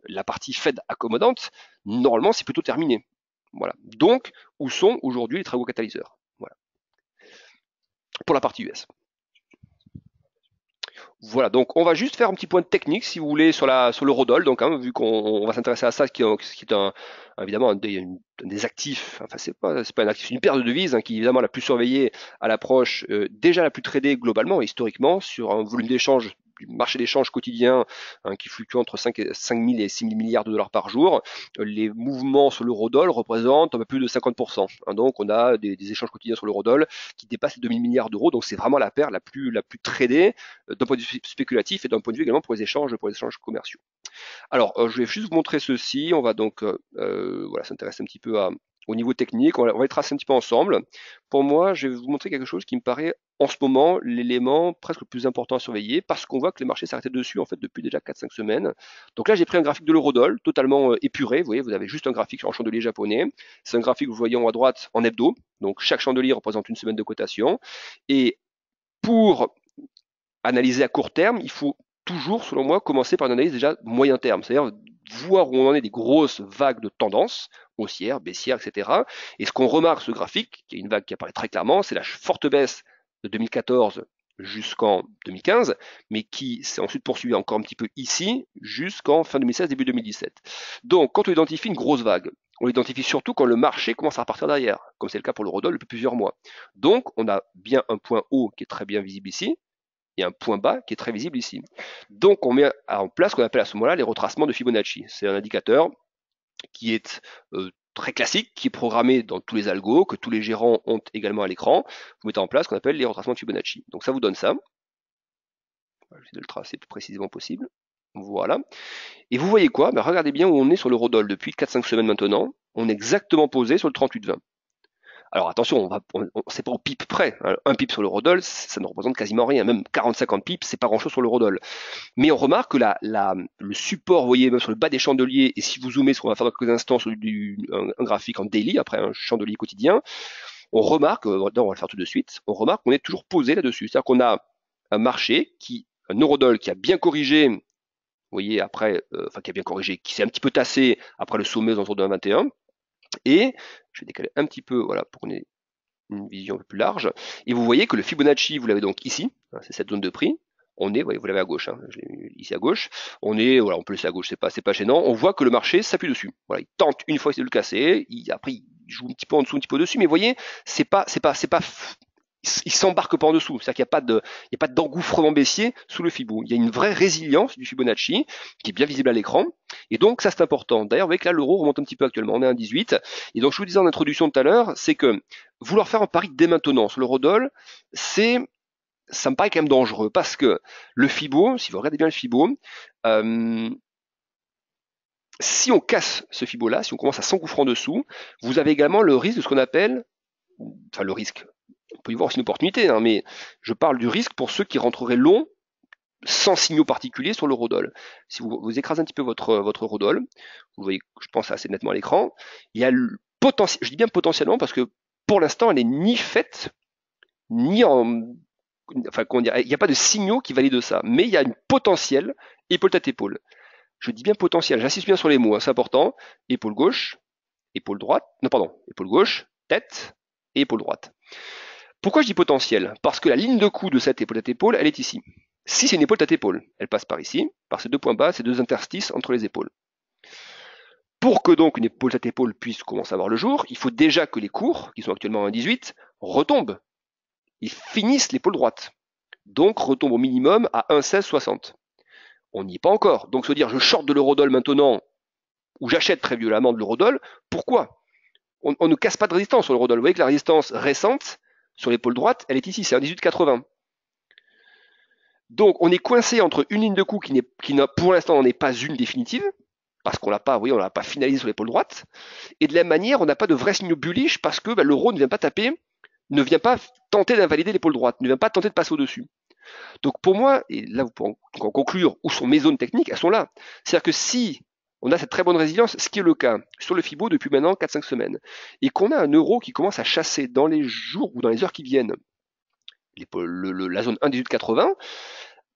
la partie Fed accommodante, normalement, c'est plutôt terminé. Voilà. Donc, où sont aujourd'hui les travaux catalyseurs? Voilà. Pour la partie US. Voilà, donc on va juste faire un petit point de technique, si vous voulez, sur l'eurodoll, donc vu qu'on va s'intéresser à ça, qui est évidemment un des actifs, enfin c'est pas un actif, c'est une paire de devises qui est évidemment la plus surveillée à l'approche, déjà la plus tradée globalement, historiquement, sur un volume d'échange du marché d'échange quotidien qui fluctue entre 5 000 et 6 000 milliards de dollars par jour. Les mouvements sur l'eurodoll représentent un peu plus de 50%. Donc on a des échanges quotidiens sur l'eurodoll qui dépassent les 2 000 milliards d'euros. Donc c'est vraiment la paire la plus tradée d'un point de vue spéculatif et d'un point de vue également pour les échanges commerciaux. Alors je vais juste vous montrer ceci. On va donc voilà, s'intéresser un petit peu au niveau technique, on va les tracer un petit peu ensemble. Pour moi, je vais vous montrer quelque chose qui me paraît en ce moment l'élément presque le plus important à surveiller parce qu'on voit que les marchés s'arrêtaient dessus en fait depuis déjà 4-5 semaines. Donc là, j'ai pris un graphique de l'eurodoll totalement épuré. Vous voyez, vous avez juste un graphique en chandelier japonais. C'est un graphique, vous voyez en haut à droite, en hebdo. Donc chaque chandelier représente une semaine de cotation. Et pour analyser à court terme, il faut toujours, selon moi, commencer par une analyse déjà moyen terme, c'est-à-dire voir où on en est des grosses vagues de tendance, haussière, baissière, etc. Et ce qu'on remarque sur ce graphique, qui est une vague qui apparaît très clairement, c'est la forte baisse de 2014 jusqu'en 2015, mais qui s'est ensuite poursuivie encore un petit peu ici, jusqu'en fin 2016, début 2017. Donc, quand on identifie une grosse vague, on l'identifie surtout quand le marché commence à repartir derrière, comme c'est le cas pour l'eurodoll depuis plusieurs mois. Donc, on a bien un point haut qui est très bien visible ici, et un point bas qui est très visible ici. Donc on met en place ce qu'on appelle à ce moment-là les retracements de Fibonacci. C'est un indicateur qui est très classique, qui est programmé dans tous les algos, que tous les gérants ont également à l'écran. Vous mettez en place ce qu'on appelle les retracements de Fibonacci. Donc ça vous donne ça. Je vais essayer de le tracer le plus précisément possible. Voilà. Et vous voyez quoi? Regardez bien où on est sur l'eurodoll depuis 4-5 semaines maintenant. On est exactement posé sur le 38,20. Alors attention, c'est pas au pip près. Un pip sur l'eurodoll, ça ne représente quasiment rien. Même 40-50 pips, c'est pas grand-chose sur l'eurodoll. Mais on remarque que le support, vous voyez, même sur le bas des chandeliers, et si vous zoomez ce qu'on va faire dans quelques instants sur un graphique en daily, après un chandelier quotidien, on remarque, on va le faire tout de suite, on remarque qu'on est toujours posé là-dessus. C'est-à-dire qu'on a un marché, un eurodoll qui a bien corrigé, vous voyez, après, qui a bien corrigé, qui s'est un petit peu tassé après le sommet aux alentours de 1,21. Et je vais décaler un petit peu, voilà, pour qu'on ait une vision un peu plus large. Et vous voyez que le Fibonacci, vous l'avez donc ici, c'est cette zone de prix. On est, vous l'avez à gauche, je l'ai mis ici à gauche. On est, voilà, on peut le laisser à gauche, c'est pas gênant. On voit que le marché s'appuie dessus. Voilà, il tente une fois de le casser, après il joue un petit peu en dessous, un petit peu dessus, mais vous voyez, il s'embarque pas en dessous, c'est-à-dire qu'il n'y a pas d'engouffrement baissier sous le Fibo. Il y a une vraie résilience du Fibonacci qui est bien visible à l'écran, et donc ça c'est important. D'ailleurs, vous voyez que là l'euro remonte un petit peu actuellement, on est à 1,18, et donc je vous disais en introduction tout à l'heure, c'est que vouloir faire un pari dès maintenant sur l'eurodoll, ça me paraît quand même dangereux, parce que le Fibo, si vous regardez bien le Fibo, si on casse ce Fibo-là, si on commence à s'engouffrer en dessous, vous avez également le risque de ce qu'on appelle, enfin le risque, on peut y voir aussi une opportunité, mais je parle du risque pour ceux qui rentreraient long sans signaux particuliers sur l'eurodoll. Si vous écrasez un petit peu votre eurodoll, vous voyez, je pense assez nettement à l'écran, il y a je dis bien potentiellement parce que pour l'instant, elle n'est ni faite, ni enfin, il n'y a pas de signaux qui valident ça, mais il y a une potentielle épaule-tête-épaule. Je dis bien potentiel, j'insiste bien sur les mots, hein, c'est important. Épaule gauche, épaule droite, non pardon, épaule gauche, tête et épaule droite. Pourquoi je dis potentiel? Parce que la ligne de coup de cette épaule-tête-épaule, elle est ici. Si c'est une épaule-tête-épaule, elle passe par ici, par ces deux points bas, ces deux interstices entre les épaules. Pour que donc une épaule-tête-épaule puisse commencer à voir le jour, il faut déjà que les cours, qui sont actuellement à 1,18, retombent. Ils finissent l'épaule droite. Donc retombent au minimum à 1,1660. On n'y est pas encore. Donc se dire je short de l'eurodoll maintenant, ou j'achète très violemment de l'eurodoll, pourquoi? On ne casse pas de résistance sur l'eurodoll. Vous voyez que la résistance récente sur l'épaule droite, elle est ici, c'est 1,1880. Donc on est coincé entre une ligne de coup qui pour l'instant n'en est pas une définitive, parce qu'on l'a pas, on l'a pas finalisé sur l'épaule droite, et de la même manière, on n'a pas de vrai signaux bullish parce que l'euro ne vient pas taper, ne vient pas tenter d'invalider l'épaule droite, ne vient pas tenter de passer au-dessus. Donc pour moi, et là vous pouvez en conclure où sont mes zones techniques, elles sont là. C'est-à-dire que si on a cette très bonne résilience, ce qui est le cas sur le FIBO depuis maintenant 4-5 semaines, et qu'on a un euro qui commence à chasser dans les jours ou dans les heures qui viennent la zone 1,1880,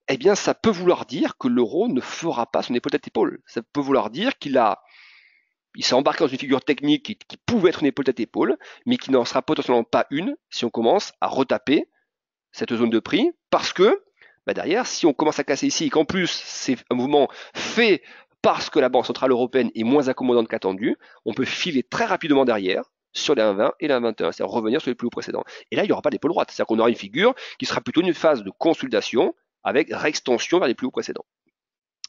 eh bien ça peut vouloir dire que l'euro ne fera pas son épaule-tête-épaule. Ça peut vouloir dire qu'il s'est embarqué dans une figure technique qui pouvait être une épaule-tête-épaule, mais qui n'en sera potentiellement pas une si on commence à retaper cette zone de prix, parce que derrière, si on commence à casser ici et qu'en plus c'est un mouvement fait parce que la Banque Centrale Européenne est moins accommodante qu'attendu, on peut filer très rapidement derrière sur les 1,20 et les 1,21, c'est-à-dire revenir sur les plus hauts précédents. Et là, il n'y aura pas d'épaule droite, c'est-à-dire qu'on aura une figure qui sera plutôt une phase de consolidation avec réextension vers les plus hauts précédents.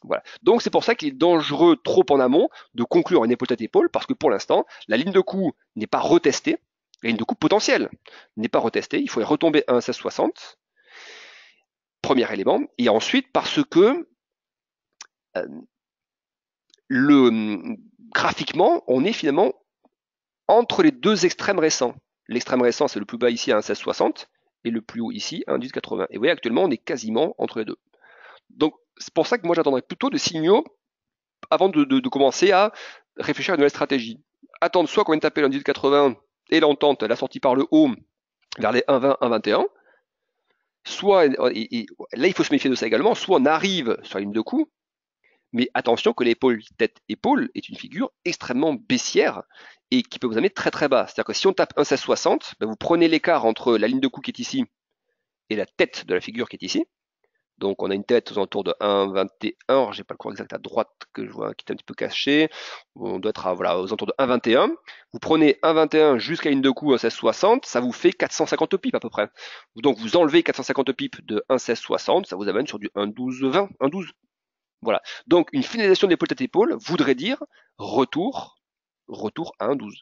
Voilà. Donc c'est pour ça qu'il est dangereux trop en amont de conclure une épaule tête épaule, parce que pour l'instant, la ligne de coup n'est pas retestée, la ligne de coup potentielle n'est pas retestée, il faut y retomber à 1,1660, premier élément, et ensuite parce que graphiquement, on est finalement entre les deux extrêmes récents. L'extrême récent, c'est le plus bas ici à 1,1660, et le plus haut ici à 1,1880. Et vous voyez, actuellement, on est quasiment entre les deux. Donc c'est pour ça que moi j'attendrais plutôt des signaux avant de commencer à réfléchir à une nouvelle stratégie. Attendre soit qu'on vienne taper l'1,1880 et l'entente, la sortie par le haut vers les 1,20, 1,21, soit, et là il faut se méfier de ça également, soit on arrive sur la ligne de coup, mais attention que l'épaule tête-épaule est une figure extrêmement baissière et qui peut vous amener très très bas. C'est-à-dire que si on tape 1,1660, vous prenez l'écart entre la ligne de coup qui est ici et la tête de la figure qui est ici. Donc on a une tête aux alentours de 1,21, j'ai pas le cours exact à droite que je vois qui est un petit peu caché, on doit être aux alentours de 1,21. Vous prenez 1,21 jusqu'à une de coup 1,1660, ça vous fait 450 pips à peu près. Donc vous enlevez 450 pips de 1,1660, ça vous amène sur du 1,1220, 1,12. Voilà. Donc une finalisation d'épaule tête épaule voudrait dire retour à 1,12.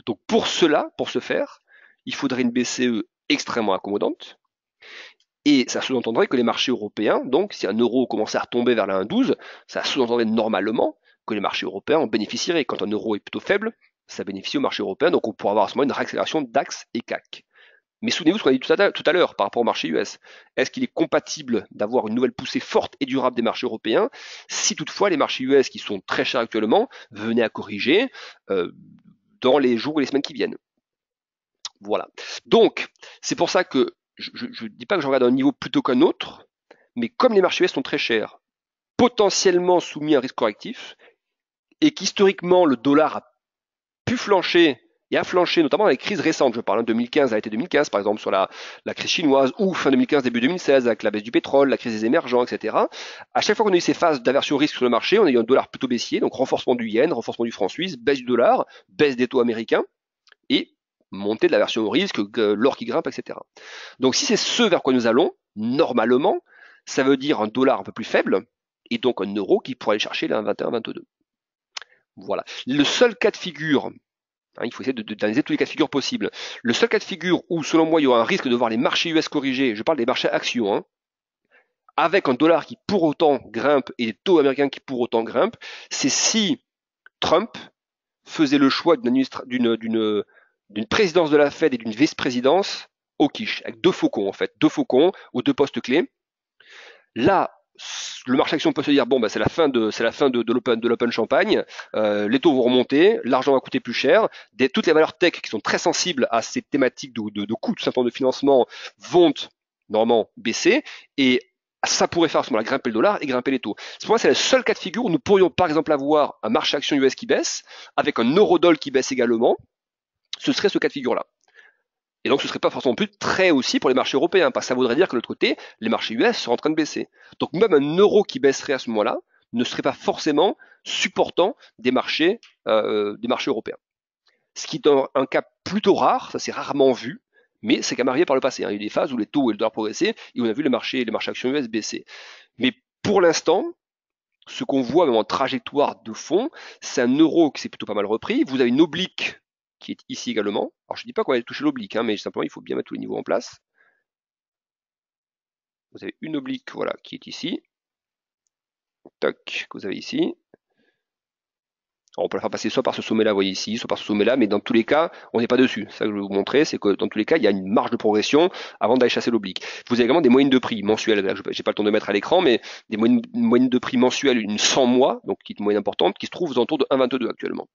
Donc pour ce faire, il faudrait une BCE extrêmement accommodante. Et ça sous-entendrait que les marchés européens, donc si un euro commençait à retomber vers la 1,12, ça sous-entendrait normalement que les marchés européens en bénéficieraient. Quand un euro est plutôt faible, ça bénéficie aux marchés européens, donc on pourra avoir à ce moment une réaccélération DAX et CAC. Mais souvenez-vous ce qu'on a dit tout à l'heure par rapport au marché US. Est-ce qu'il est compatible d'avoir une nouvelle poussée forte et durable des marchés européens si toutefois les marchés US, qui sont très chers actuellement, venaient à corriger dans les jours et les semaines qui viennent? Voilà. Donc, c'est pour ça que je ne dis pas que je regarde un niveau plutôt qu'un autre, mais comme les marchés US sont très chers, potentiellement soumis à un risque correctif, et qu'historiquement le dollar a pu flancher et a flanché, notamment dans les crises récentes, je parle de 2015 à l'été 2015 par exemple sur la crise chinoise, ou fin 2015, début 2016 avec la baisse du pétrole, la crise des émergents, etc. À chaque fois qu'on a eu ces phases d'aversion au risque sur le marché, on a eu un dollar plutôt baissier, donc renforcement du yen, renforcement du franc suisse, baisse du dollar, baisse des taux américains, et montée de la version au risque, l'or qui grimpe, etc. Donc si c'est ce vers quoi nous allons, normalement, ça veut dire un dollar un peu plus faible, et donc un euro qui pourrait aller chercher les 1,21, 1,22. Voilà. Le seul cas de figure, il faut essayer d'analyser tous les cas de figure possibles, le seul cas de figure où, selon moi, il y aura un risque de voir les marchés US corriger, je parle des marchés actions, avec un dollar qui pour autant grimpe et des taux américains qui pour autant grimpent, c'est si Trump faisait le choix d'une présidence de la Fed et d'une vice-présidence au quiche, avec deux faucons en fait, deux faucons aux deux postes clés. Là, le marché action peut se dire bon c'est la fin de l'open champagne, les taux vont remonter, l'argent va coûter plus cher, toutes les valeurs tech qui sont très sensibles à ces thématiques de coûts tout simplement de financement vont normalement baisser et ça pourrait faire à ce moment-là grimper le dollar et grimper les taux. Pour moi, c'est le seul cas de figure où nous pourrions par exemple avoir un marché action US qui baisse avec un euro-dollar qui baisse également. Ce serait ce cas de figure-là. Et donc ce serait pas forcément plus très aussi pour les marchés européens, parce que ça voudrait dire que de l'autre côté, les marchés US sont en train de baisser. Donc même un euro qui baisserait à ce moment-là ne serait pas forcément supportant des marchés européens. Ce qui est un cas plutôt rare, ça s'est rarement vu, mais c'est quand même arrivé par le passé. Il y a eu des phases où les taux et le dollar progressaient et on a vu les marchés actions US baisser. Mais pour l'instant, ce qu'on voit même en trajectoire de fond, c'est un euro qui s'est plutôt pas mal repris. Vous avez une oblique qui est ici également. Alors je ne dis pas qu'on va aller toucher l'oblique, mais simplement il faut bien mettre tous les niveaux en place. Vous avez une oblique, voilà, qui est ici. Toc, que vous avez ici. Alors on peut la faire passer soit par ce sommet-là, vous voyez ici, soit par ce sommet-là, mais dans tous les cas, on n'est pas dessus. Ça que je vais vous montrer, c'est que dans tous les cas, il y a une marge de progression avant d'aller chasser l'oblique. Vous avez également des moyennes de prix mensuelles. Je n'ai pas le temps de mettre à l'écran, mais des moyennes de prix mensuelles, une 100 mois, donc qui est une moyenne importante, qui se trouve aux alentours de 1,22 actuellement.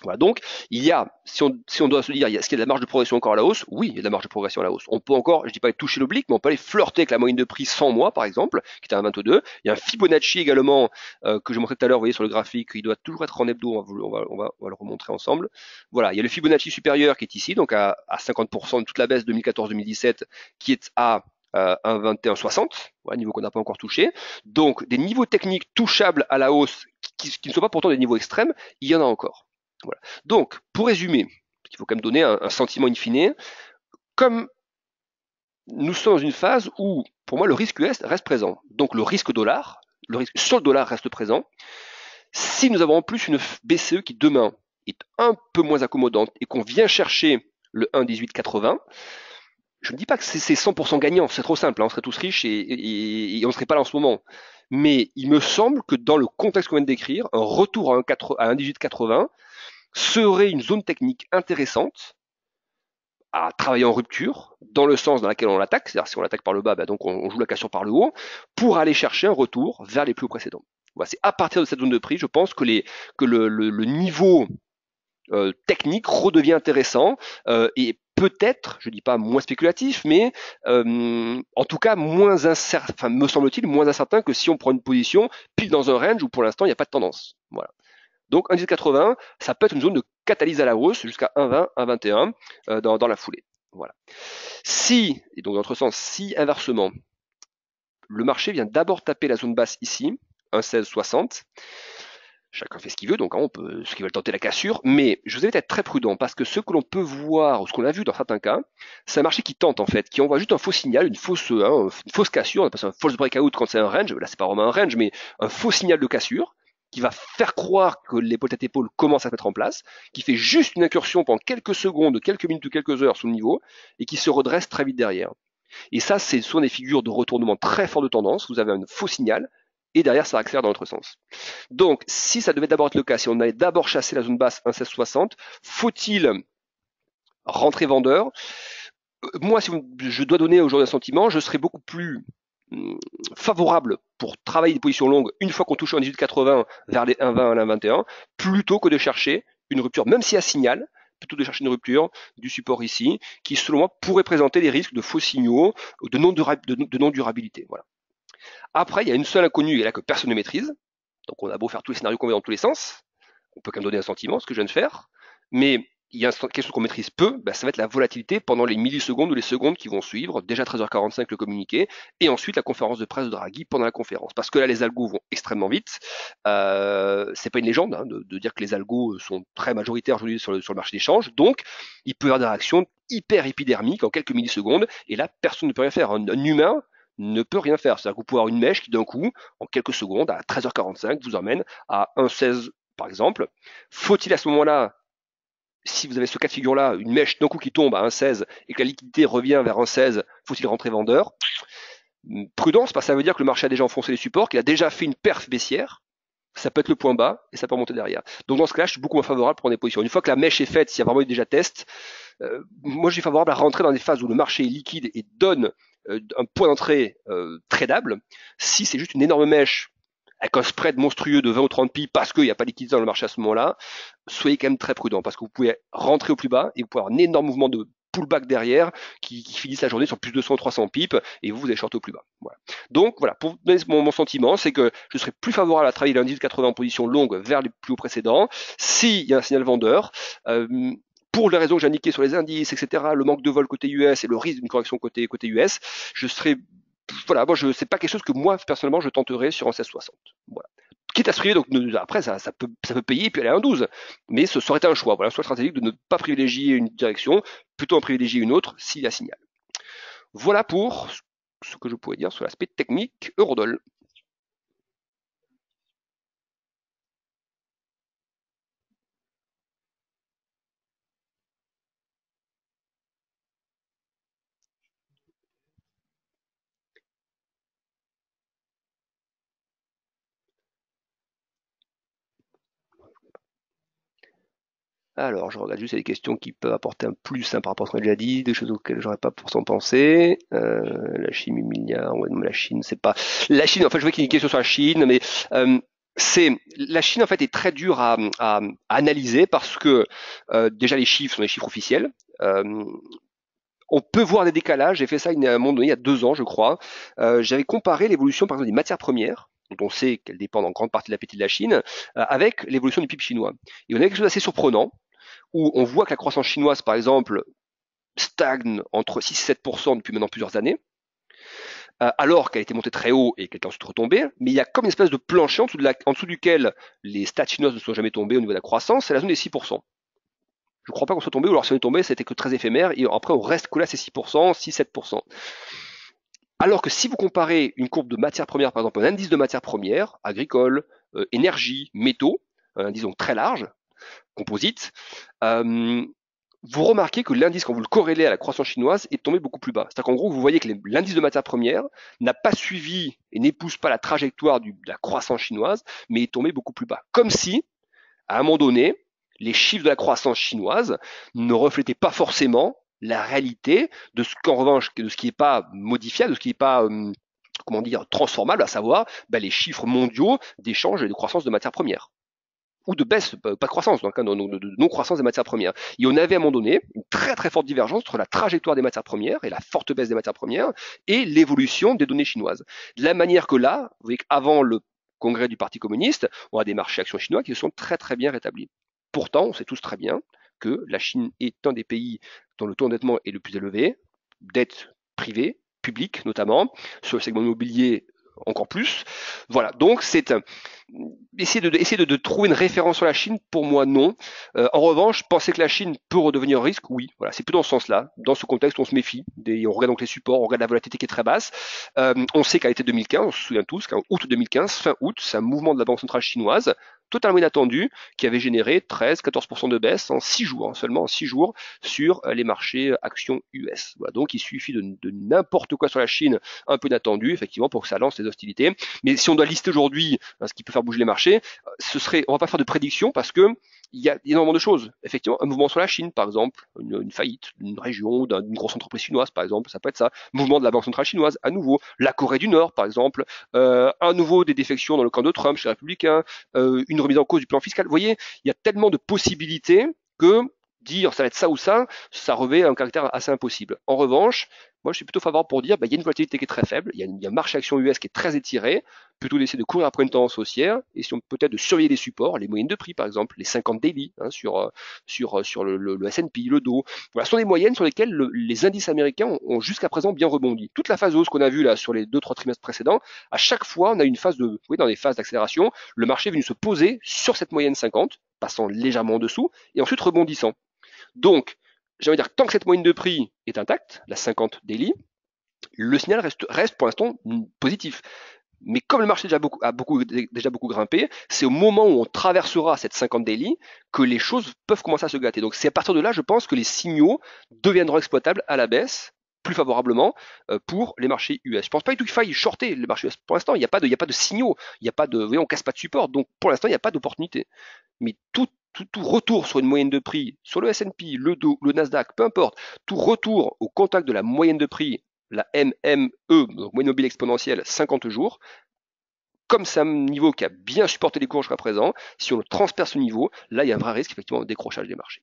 Voilà, donc il y a, si on doit se dire, est-ce qu'il y a de la marge de progression encore à la hausse? Oui, il y a de la marge de progression à la hausse. On peut encore, je dis pas toucher l'oblique, mais on peut aller flirter avec la moyenne de prix 100 mois, par exemple, qui est à 1,22. Il y a un Fibonacci également que je montrais tout à l'heure, vous voyez sur le graphique, il doit toujours être en hebdo, on va le remontrer ensemble. Voilà, il y a le Fibonacci supérieur qui est ici, donc à 50% de toute la baisse 2014-2017, qui est à 1,2160, ouais, niveau qu'on n'a pas encore touché. Donc des niveaux techniques touchables à la hausse, qui ne sont pas pourtant des niveaux extrêmes, il y en a encore. Voilà. Donc, pour résumer, il faut quand même donner un sentiment in fine, comme nous sommes dans une phase où, pour moi, le risque US reste présent. Donc le risque dollar, le risque sur le dollar reste présent. Si nous avons en plus une BCE qui demain est un peu moins accommodante et qu'on vient chercher le 1,1880, je ne dis pas que c'est 100% gagnant, c'est trop simple, hein, on serait tous riches et on ne serait pas là en ce moment. Mais il me semble que dans le contexte qu'on vient de décrire, un retour à 1,1880 serait une zone technique intéressante à travailler en rupture, dans le sens dans lequel on l'attaque, c'est-à-dire si on l'attaque par le bas, donc on joue la cassure par le haut, pour aller chercher un retour vers les plus hauts précédents. Voilà, c'est à partir de cette zone de prix, je pense que le niveau technique redevient intéressant et peut-être, je dis pas moins spéculatif, mais en tout cas moins incertain, enfin me semble-t-il moins incertain que si on prend une position pile dans un range où pour l'instant il n'y a pas de tendance. Voilà. Donc 1,1080, ça peut être une zone de catalyse à la hausse jusqu'à 1,20, 1,21 dans la foulée. Voilà. Si, et donc dans l'autre sens, si inversement, le marché vient d'abord taper la zone basse ici, 1,1660, chacun fait ce qu'il veut, donc on peut, ceux qui veulent tenter la cassure, mais je vous invite à être très prudent parce que ce que l'on peut voir, ou ce qu'on a vu dans certains cas, c'est un marché qui tente en fait, qui envoie juste un faux signal, une fausse cassure, on appelle ça un false breakout quand c'est un range, là c'est pas vraiment un range, mais un faux signal de cassure, qui va faire croire que l'épaule tête épaule commence à se mettre en place, qui fait juste une incursion pendant quelques secondes, quelques minutes ou quelques heures sous le niveau, et qui se redresse très vite derrière. Et ça, c'est souvent des figures de retournement très fort de tendance, vous avez un faux signal, et derrière ça accélère dans l'autre sens. Donc si ça devait d'abord être le cas, si on allait d'abord chasser la zone basse 1,1660, faut-il rentrer vendeur? Moi, si je dois donner aujourd'hui un sentiment, je serais beaucoup plus favorable pour travailler des positions longues une fois qu'on touche en 18,80 vers les 1,20 à 1,21 plutôt que de chercher une rupture, même s'il y a signal, plutôt de chercher une rupture du support ici, qui selon moi pourrait présenter des risques de faux signaux, de non-durabilité. Voilà. Après, il y a une seule inconnue et là que personne ne maîtrise. Donc on a beau faire tous les scénarios qu'on veut dans tous les sens, on peut quand même donner un sentiment, ce que je viens de faire, mais il y a quelque chose qu'on maîtrise peu, ça va être la volatilité pendant les millisecondes ou les secondes qui vont suivre, déjà 13h45 le communiqué, et ensuite la conférence de presse de Draghi pendant la conférence. Parce que là, les algos vont extrêmement vite. C'est pas une légende de dire que les algos sont très majoritaires aujourd'hui sur le marché des changes, donc il peut y avoir des réactions hyper épidermiques en quelques millisecondes, et là, personne ne peut rien faire. Un humain ne peut rien faire. C'est-à-dire que vous pouvez avoir une mèche qui d'un coup, en quelques secondes, à 13h45, vous emmène à 1,16 par exemple. Faut-il à ce moment-là, si vous avez ce cas de figure-là, une mèche d'un coup qui tombe à 1,16 et que la liquidité revient vers 1,16, faut-il rentrer vendeur? Prudence, parce que ça veut dire que le marché a déjà enfoncé les supports, qu'il a déjà fait une perf baissière, ça peut être le point bas et ça peut remonter derrière. Donc dans ce cas-là, je suis beaucoup moins favorable pour prendre des positions. Une fois que la mèche est faite, s'il y a vraiment eu déjà test, moi je suis favorable à rentrer dans des phases où le marché est liquide et donne un point d'entrée tradable. Si c'est juste une énorme mèche avec un spread monstrueux de 20 ou 30 pips parce qu'il n'y a pas d'équité dans le marché à ce moment-là, soyez quand même très prudent parce que vous pouvez rentrer au plus bas et vous pouvez avoir un énorme mouvement de pullback derrière qui finissent la journée sur plus de 200 ou 300 pips et vous allez shorter au plus bas. Voilà. Donc voilà, pour donner mon sentiment, c'est que je serais plus favorable à travailler l'indice de 80 en position longue vers les plus hauts précédents s'il y a un signal vendeur. Pour les raisons que j'ai indiquées sur les indices, etc., le manque de vol côté US et le risque d'une correction côté US, je serais voilà, moi c'est pas quelque chose que moi personnellement je tenterais sur un 1660. Voilà. Quitte à se priver, donc après ça peut payer et puis aller à un 12. Mais ce serait un choix, voilà, soit stratégique de ne pas privilégier une direction, plutôt en privilégier une autre s'il y a signal. Voilà pour ce que je pourrais dire sur l'aspect technique Eurodoll. Alors, je regarde juste les questions qui peuvent apporter un plus par rapport à ce qu'on a déjà dit, des choses auxquelles j'aurais pas pourtant pensé. La Chine, 1000 milliards, ouais, non, la Chine, c'est pas... La Chine, en fait, je vois qu'il y a une question sur la Chine, mais la Chine, en fait, est très dure à analyser parce que déjà, les chiffres sont les chiffres officiels. On peut voir des décalages. J'ai fait ça à un moment donné, il y a 2 ans, je crois. J'avais comparé l'évolution, par exemple, des matières premières, dont on sait qu'elles dépendent en grande partie de l'appétit de la Chine, avec l'évolution du PIB chinois. Et on a quelque chose d'assez surprenant, où on voit que la croissance chinoise, par exemple, stagne entre 6 et 7% depuis maintenant plusieurs années, alors qu'elle était montée très haut et qu'elle est ensuite retombée, mais il y a comme une espèce de plancher en dessous duquel les stats chinoises ne sont jamais tombées au niveau de la croissance, c'est la zone des 6%. Je ne crois pas qu'on soit tombé, ou alors si on est tombé, c'était que très éphémère, et après on reste collé à ces 6%, 6-7%. Alors que si vous comparez une courbe de matières premières, par exemple un indice de matières premières, agricoles, énergie, métaux, un indice donc très large, composite, vous remarquez que l'indice, quand vous le corrélez à la croissance chinoise, est tombé beaucoup plus bas. C'est-à-dire qu'en gros, vous voyez que l'indice de matières premières n'a pas suivi et n'épouse pas la trajectoire de la croissance chinoise, mais est tombé beaucoup plus bas. Comme si, à un moment donné, les chiffres de la croissance chinoise ne reflétaient pas forcément la réalité de ce qu'en revanche, de ce qui n'est pas modifiable, de ce qui n'est pas comment dire, transformable, à savoir les chiffres mondiaux d'échange et de croissance de matières premières ou de baisse, pas de croissance, donc de non-croissance des matières premières. Et on avait à un moment donné une très très forte divergence entre la trajectoire des matières premières et la forte baisse des matières premières et l'évolution des données chinoises. De la manière que là, vous voyez qu'avant le congrès du Parti communiste, on a des marchés actions chinois qui se sont très très bien rétablis. Pourtant, on sait tous très bien que la Chine est un des pays dont le taux d'endettement est le plus élevé, dette privée, publique notamment, sur le segment immobilier encore plus. Voilà, donc c'est essayer de trouver une référence sur la Chine, pour moi non. En revanche, penser que la Chine peut redevenir un risque, oui. Voilà, c'est plus dans ce sens-là. Dans ce contexte, on se méfie. On regarde donc les supports, on regarde la volatilité qui est très basse. On sait qu'à l'été 2015, on se souvient tous qu'en août 2015, fin août, c'est un mouvement de la Banque centrale chinoise totalement inattendu qui avait généré 13-14% de baisse en 6 jours, seulement en 6 jours sur les marchés actions US. Voilà, donc il suffit de n'importe quoi sur la Chine un peu inattendu, effectivement, pour que ça lance les hostilités. Mais si on doit lister aujourd'hui ce qui peut faire bouger les marchés, on va pas faire de prédiction parce que il y a énormément de choses. Effectivement, un mouvement sur la Chine, par exemple, une faillite d'une région, d'une grosse entreprise chinoise, par exemple, ça peut être ça. Mouvement de la Banque centrale chinoise, à nouveau. La Corée du Nord, par exemple. À nouveau des défections dans le camp de Trump chez les Républicains. Une remise en cause du plan fiscal. Vous voyez, il y a tellement de possibilités que dire ça va être ça ou ça revêt un caractère assez impossible. En revanche, moi je suis plutôt favorable pour dire il y a une volatilité qui est très faible, il y a un marché action US qui est très étiré, plutôt d'essayer de courir après une tendance haussière, et si on peut-être de surveiller les supports, les moyennes de prix par exemple, les 50 daily sur le S&P, le Dow. Voilà, ce sont des moyennes sur lesquelles les indices américains ont jusqu'à présent bien rebondi. Toute la phase de hausse qu'on a vue là sur les 2-3 trimestres précédents, à chaque fois on a une phase dans des phases d'accélération, le marché est venu se poser sur cette moyenne 50, passant légèrement en dessous, et ensuite rebondissant. Donc, j'ai envie de dire que tant que cette moyenne de prix est intacte, la 50 daily, le signal reste pour l'instant positif. Mais comme le marché a déjà beaucoup grimpé, c'est au moment où on traversera cette 50 daily que les choses peuvent commencer à se gâter. Donc c'est à partir de là, je pense, que les signaux deviendront exploitables à la baisse plus favorablement pour les marchés US. Je pense pas du tout qu'il faille shorter les marchés US. Pour l'instant, il n'y a pas de signaux, il n'y a pas de, vous voyez, on casse pas de support. Donc pour l'instant, il n'y a pas d'opportunité. Mais tout retour sur une moyenne de prix, sur le S&P, le Dow, le Nasdaq, peu importe, tout retour au contact de la moyenne de prix la MME, donc moyenne mobile exponentielle, 50 jours. Comme c'est un niveau qui a bien supporté les cours jusqu'à présent, si on le transperce ce niveau, là, il y a un vrai risque effectivement de décrochage des marchés.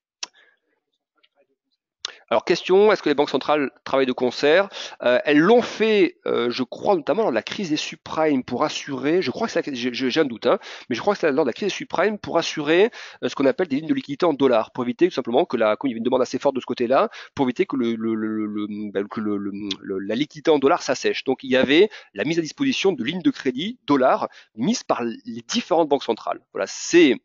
Alors question, est-ce que les banques centrales travaillent de concert? Elles l'ont fait, je crois notamment lors de la crise des subprimes pour assurer, je crois que c'est j'ai un doute, hein, mais je crois que c'est lors de la crise des subprimes pour assurer ce qu'on appelle des lignes de liquidité en dollars, pour éviter tout simplement que comme il y avait une demande assez forte de ce côté-là, pour éviter que, la liquidité en dollars s'assèche. Donc il y avait la mise à disposition de lignes de crédit dollars mises par les différentes banques centrales. Voilà, c'est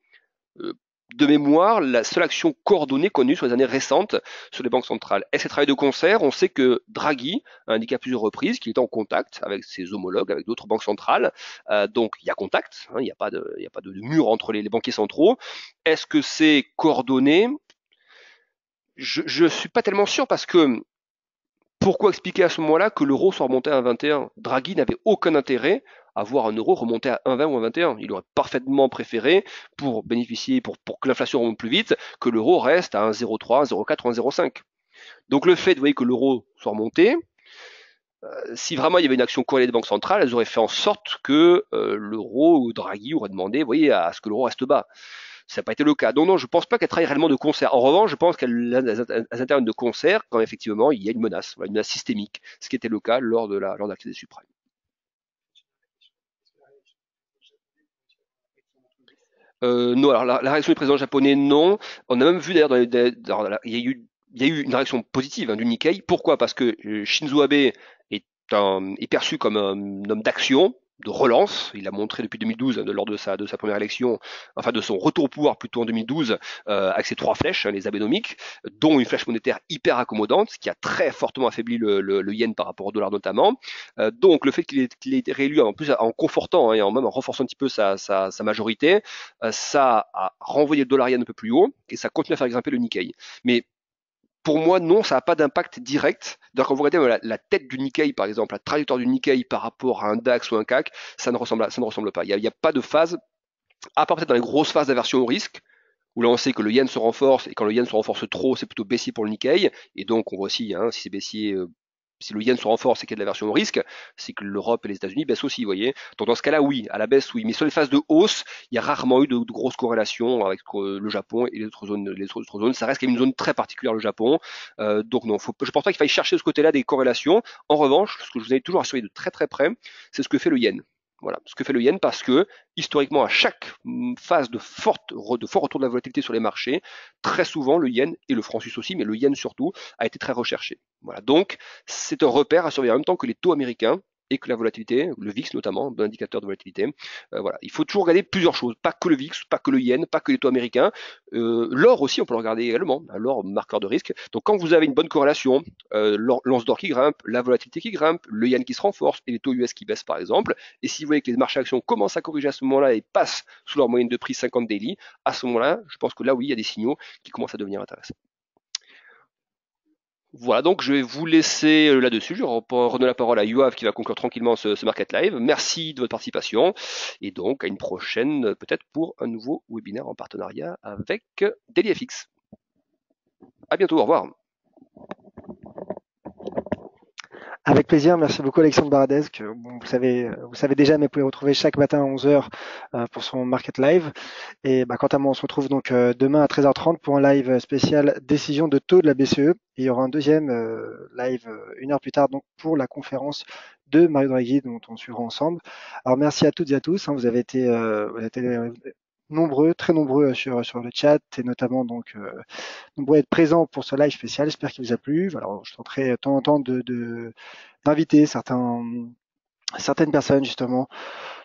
de mémoire, la seule action coordonnée connue sur les années récentes sur les banques centrales. Est-ce qu'elle travaille de concert? On sait que Draghi a indiqué à plusieurs reprises qu'il était en contact avec ses homologues, avec d'autres banques centrales. Donc il y a contact, hein, il n'y a pas de mur entre les banquiers centraux. Est-ce que c'est coordonné? Je ne suis pas tellement sûr parce que pourquoi expliquer à ce moment-là que l'euro soit remonté à 1,21? Draghi n'avait aucun intérêt à voir un euro remonter à 1,20 ou 1,21. Il aurait parfaitement préféré, pour bénéficier, pour que l'inflation remonte plus vite, que l'euro reste à 1,03, 1,04 ou 1,05. Donc le fait, vous voyez, que l'euro soit remonté, si vraiment il y avait une action corrélée des banques centrales, elles auraient fait en sorte que l'euro ou Draghi aurait demandé, vous voyez, à ce que l'euro reste bas. Ça n'a pas été le cas. Donc non, je ne pense pas qu'elles travaillent réellement de concert. En revanche, je pense qu'elles interviennent de concert quand effectivement il y a une menace, une menace systémique, ce qui était le cas lors de la crise des subprimes. Non, alors la réaction du président japonais, non. On a même vu d'ailleurs, il y a eu une réaction positive, hein, du Nikkei. Pourquoi? Parce que Shinzo Abe est perçu comme un homme d'action, de relance. Il l'a montré depuis 2012, lors de sa première élection, enfin de son retour au pouvoir plutôt en 2012, avec ses trois flèches, hein, les Abenomics, dont une flèche monétaire hyper accommodante, ce qui a très fortement affaibli le yen par rapport au dollar notamment. Donc le fait qu'il ait été réélu, en plus en confortant, hein, et en même en renforçant un petit peu sa majorité, ça a renvoyé le dollar yen un peu plus haut et ça continue à faire grimper le Nikkei. Mais pour moi, non, ça n'a pas d'impact direct. D'ailleurs, quand vous regardez la tête du Nikkei, par exemple, la trajectoire du Nikkei par rapport à un DAX ou un CAC, ça ne ressemble pas. Il n'y a pas de phase, à part peut-être dans les grosses phases d'aversion au risque, où là on sait que le yen se renforce, et quand le yen se renforce trop, c'est plutôt baissier pour le Nikkei, et donc on voit aussi, hein, si c'est baissier, si le yen se renforce et qu'il y a de l'aversion au risque, c'est que l'Europe et les États-Unis baissent aussi, vous voyez. Donc dans ce cas-là, oui, à la baisse, oui. Mais sur les phases de hausse, il y a rarement eu de grosses corrélations avec le Japon et les autres zones. Ça reste quand même une zone très particulière, le Japon. Donc non, je pense pas qu'il faille chercher de ce côté-là des corrélations. En revanche, ce que je vous ai toujours assuré de très très près, c'est ce que fait le yen. Voilà, ce que fait le yen, parce que historiquement, à chaque phase de fort retour de la volatilité sur les marchés, très souvent le yen, et le franc suisse aussi, mais le yen surtout, a été très recherché. Voilà, donc c'est un repère à surveiller en même temps que les taux américains et que la volatilité, le VIX notamment, un indicateur de volatilité. Voilà, il faut toujours regarder plusieurs choses, pas que le VIX, pas que le yen, pas que les taux américains. L'or aussi, on peut le regarder également, hein, l'or marqueur de risque. Donc quand vous avez une bonne corrélation, l'once d'or qui grimpe, la volatilité qui grimpe, le yen qui se renforce et les taux US qui baissent par exemple, et si vous voyez que les marchés actions commencent à corriger à ce moment-là et passent sous leur moyenne de prix 50 daily, à ce moment-là, je pense que là oui, il y a des signaux qui commencent à devenir intéressants. Voilà, donc je vais vous laisser là-dessus. Je vais redonner la parole à Yoav qui va conclure tranquillement ce Market Live. Merci de votre participation et donc à une prochaine, peut-être pour un nouveau webinaire en partenariat avec DailyFX. À bientôt, au revoir. Avec plaisir, merci beaucoup Alexandre Baradez, que bon, vous savez déjà, mais vous pouvez retrouver chaque matin à 11 heures pour son Market Live. Et bah, quant à moi, on se retrouve donc demain à 13h30 pour un live spécial décision de taux de la BCE. Et il y aura un deuxième live une heure plus tard donc pour la conférence de Mario Draghi dont on suivra ensemble. Alors merci à toutes et à tous, hein, vous avez été nombreux, très nombreux sur le chat et notamment donc nombreux à être présents pour ce live spécial. J'espère qu'il vous a plu. Voilà, je tenterai de temps en temps d'inviter certaines personnes justement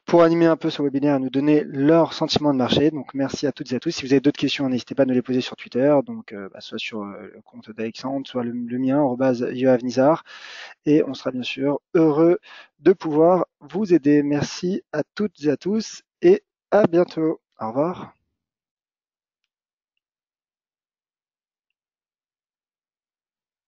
pour animer un peu ce webinaire et nous donner leurs sentiments de marché. Donc merci à toutes et à tous. Si vous avez d'autres questions, n'hésitez pas à nous les poser sur Twitter, donc soit sur le compte d'Alexandre, soit le mien, @yoavnizar. Et on sera bien sûr heureux de pouvoir vous aider. Merci à toutes et à tous et à bientôt. Au revoir.